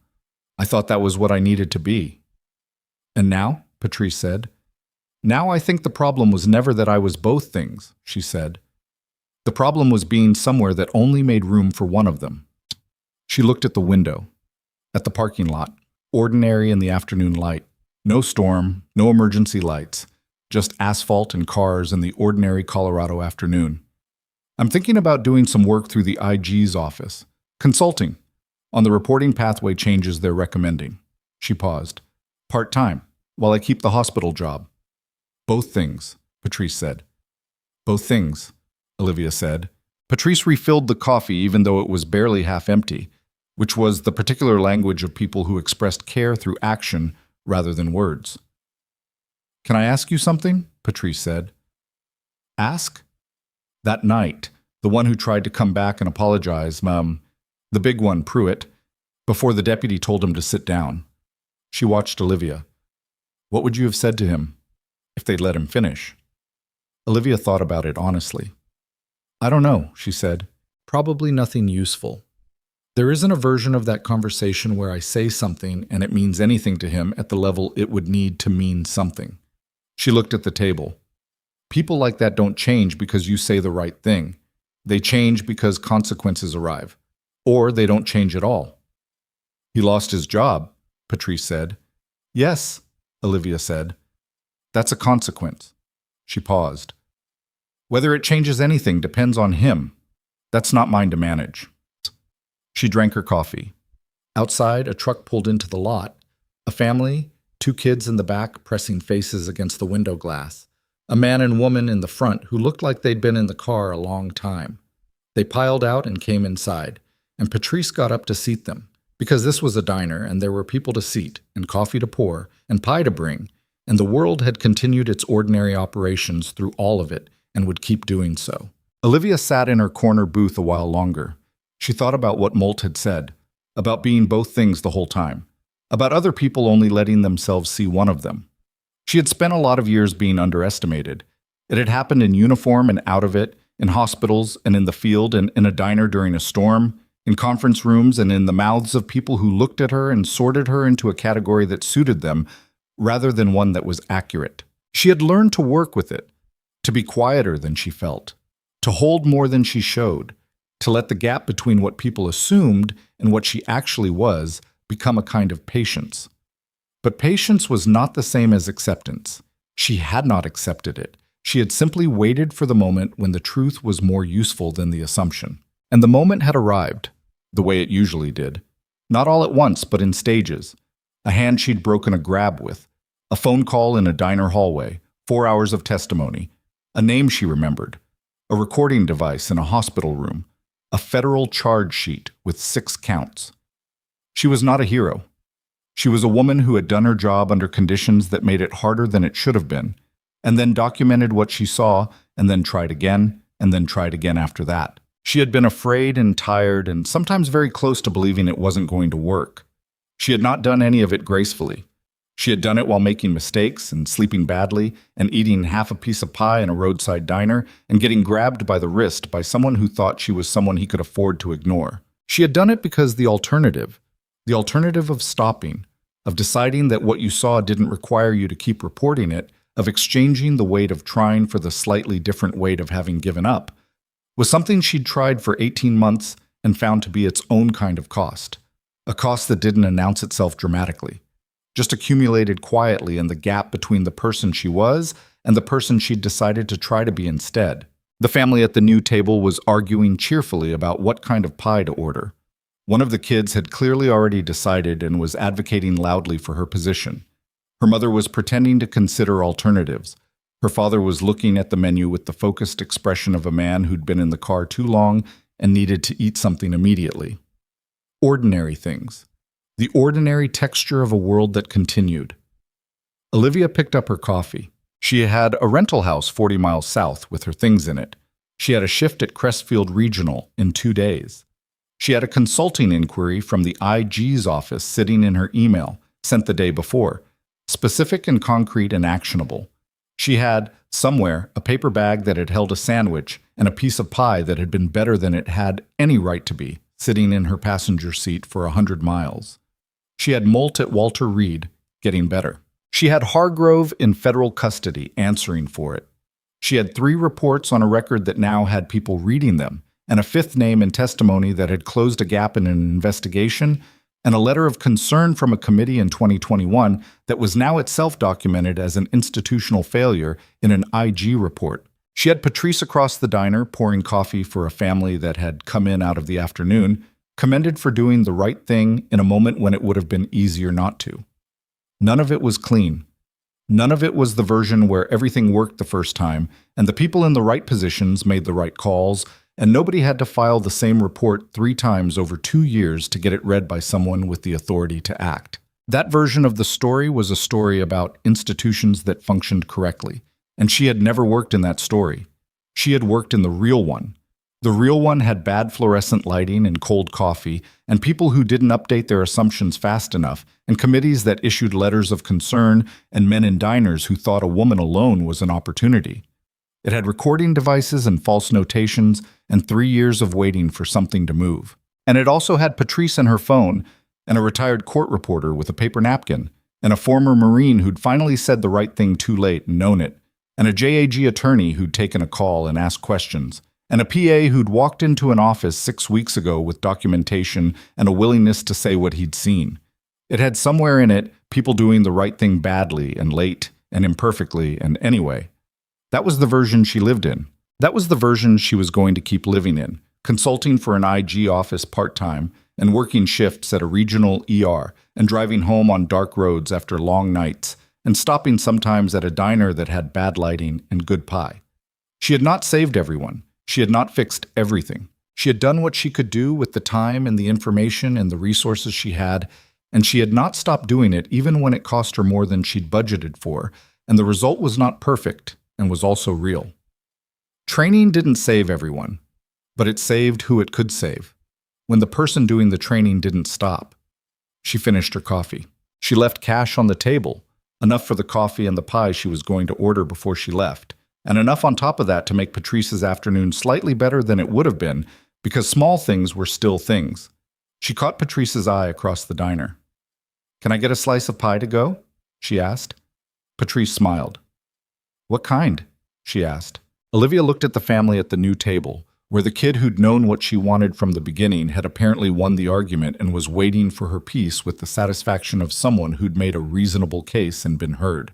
S1: I thought that was what I needed to be. And now, Patrice said. Now I think the problem was never that I was both things, she said. The problem was being somewhere that only made room for one of them. She looked at the window, at the parking lot, ordinary in the afternoon light. No storm, no emergency lights, just asphalt and cars in the ordinary Colorado afternoon. I'm thinking about doing some work through the IG's office, consulting, on the reporting pathway changes they're recommending. She paused. Part-time, while I keep the hospital job. Both things, Patrice said. Both things, Olivia said. Patrice refilled the coffee even though it was barely half empty, which was the particular language of people who expressed care through action rather than words. Can I ask you something? Patrice said. Ask? That night, the one who tried to come back and apologize, the big one, Pruitt, before the deputy told him to sit down. She watched Olivia. What would you have said to him if they'd let him finish? Olivia thought about it honestly. I don't know, she said. Probably nothing useful. There isn't a version of that conversation where I say something and it means anything to him at the level it would need to mean something. She looked at the table. People like that don't change because you say the right thing. They change because consequences arrive. Or they don't change at all. He lost his job, Patrice said. Yes, Olivia said. That's a consequence. She paused. Whether it changes anything depends on him. That's not mine to manage. She drank her coffee. Outside, a truck pulled into the lot. A family, 2 kids in the back pressing faces against the window glass. A man and woman in the front who looked like they'd been in the car a long time. They piled out and came inside, and Patrice got up to seat them, because this was a diner and there were people to seat, and coffee to pour, and pie to bring, and the world had continued its ordinary operations through all of it and would keep doing so. Olivia sat in her corner booth a while longer. She thought about what Molt had said, about being both things the whole time, about other people only letting themselves see one of them. She had spent a lot of years being underestimated. It had happened in uniform and out of it, in hospitals and in the field and in a diner during a storm, in conference rooms and in the mouths of people who looked at her and sorted her into a category that suited them rather than one that was accurate. She had learned to work with it, to be quieter than she felt, to hold more than she showed, to let the gap between what people assumed and what she actually was become a kind of patience. But patience was not the same as acceptance. She had not accepted it. She had simply waited for the moment when the truth was more useful than the assumption. And the moment had arrived, the way it usually did. Not all at once, but in stages. A hand she'd broken a grab with, a phone call in a diner hallway, 4 hours of testimony, a name she remembered, a recording device in a hospital room, a federal charge sheet with 6 counts. She was not a hero. She was a woman who had done her job under conditions that made it harder than it should have been, and then documented what she saw, and then tried again after that. She had been afraid and tired and sometimes very close to believing it wasn't going to work. She had not done any of it gracefully. She had done it while making mistakes and sleeping badly and eating half a piece of pie in a roadside diner and getting grabbed by the wrist by someone who thought she was someone he could afford to ignore. She had done it because the alternative of stopping, of deciding that what you saw didn't require you to keep reporting it, of exchanging the weight of trying for the slightly different weight of having given up, was something she'd tried for 18 months and found to be its own kind of cost, a cost that didn't announce itself dramatically, just accumulated quietly in the gap between the person she was and the person she'd decided to try to be instead. The family at the new table was arguing cheerfully about what kind of pie to order. One of the kids had clearly already decided and was advocating loudly for her position. Her mother was pretending to consider alternatives. Her father was looking at the menu with the focused expression of a man who'd been in the car too long and needed to eat something immediately. Ordinary things. The ordinary texture of a world that continued. Olivia picked up her coffee. She had a rental house 40 miles south with her things in it. She had a shift at Crestfield Regional in 2 days. She had a consulting inquiry from the IG's office sitting in her email, sent the day before, specific and concrete and actionable. She had, somewhere, a paper bag that had held a sandwich and a piece of pie that had been better than it had any right to be, sitting in her passenger seat for 100 miles. She had Molt at Walter Reed, getting better. She had Hargrove in federal custody, answering for it. She had 3 reports on a record that now had people reading them, and a 5th name in testimony that had closed a gap in an investigation, and a letter of concern from a committee in 2021 that was now itself documented as an institutional failure in an IG report. She had Patrice across the diner pouring coffee for a family that had come in out of the afternoon, commended for doing the right thing in a moment when it would have been easier not to. None of it was clean. None of it was the version where everything worked the first time, and the people in the right positions made the right calls, and nobody had to file the same report 3 times over 2 years to get it read by someone with the authority to act. That version of the story was a story about institutions that functioned correctly, and she had never worked in that story. She had worked in the real one. The real one had bad fluorescent lighting and cold coffee, and people who didn't update their assumptions fast enough, and committees that issued letters of concern, and men in diners who thought a woman alone was an opportunity. It had recording devices and false notations, and 3 years of waiting for something to move. And it also had Patrice and her phone, and a retired court reporter with a paper napkin, and a former Marine who'd finally said the right thing too late and known it, and a JAG attorney who'd taken a call and asked questions, and a PA who'd walked into an office 6 weeks ago with documentation and a willingness to say what he'd seen. It had somewhere in it people doing the right thing badly and late and imperfectly and anyway. That was the version she lived in. That was the version she was going to keep living in, consulting for an IG office part-time and working shifts at a regional ER and driving home on dark roads after long nights and stopping sometimes at a diner that had bad lighting and good pie. She had not saved everyone. She had not fixed everything. She had done what she could do with the time and the information and the resources she had, and she had not stopped doing it even when it cost her more than she'd budgeted for, and the result was not perfect and was also real. Training didn't save everyone, but it saved who it could save. When the person doing the training didn't stop. She finished her coffee. She left cash on the table, enough for the coffee and the pie she was going to order before she left, and enough on top of that to make Patrice's afternoon slightly better than it would have been, because small things were still things. She caught Patrice's eye across the diner. "Can I get a slice of pie to go?" she asked. Patrice smiled. "What kind?" she asked. Olivia looked at the family at the new table, where the kid who'd known what she wanted from the beginning had apparently won the argument and was waiting for her piece with the satisfaction of someone who'd made a reasonable case and been heard.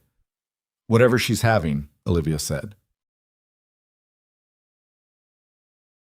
S1: "Whatever she's having," Olivia said.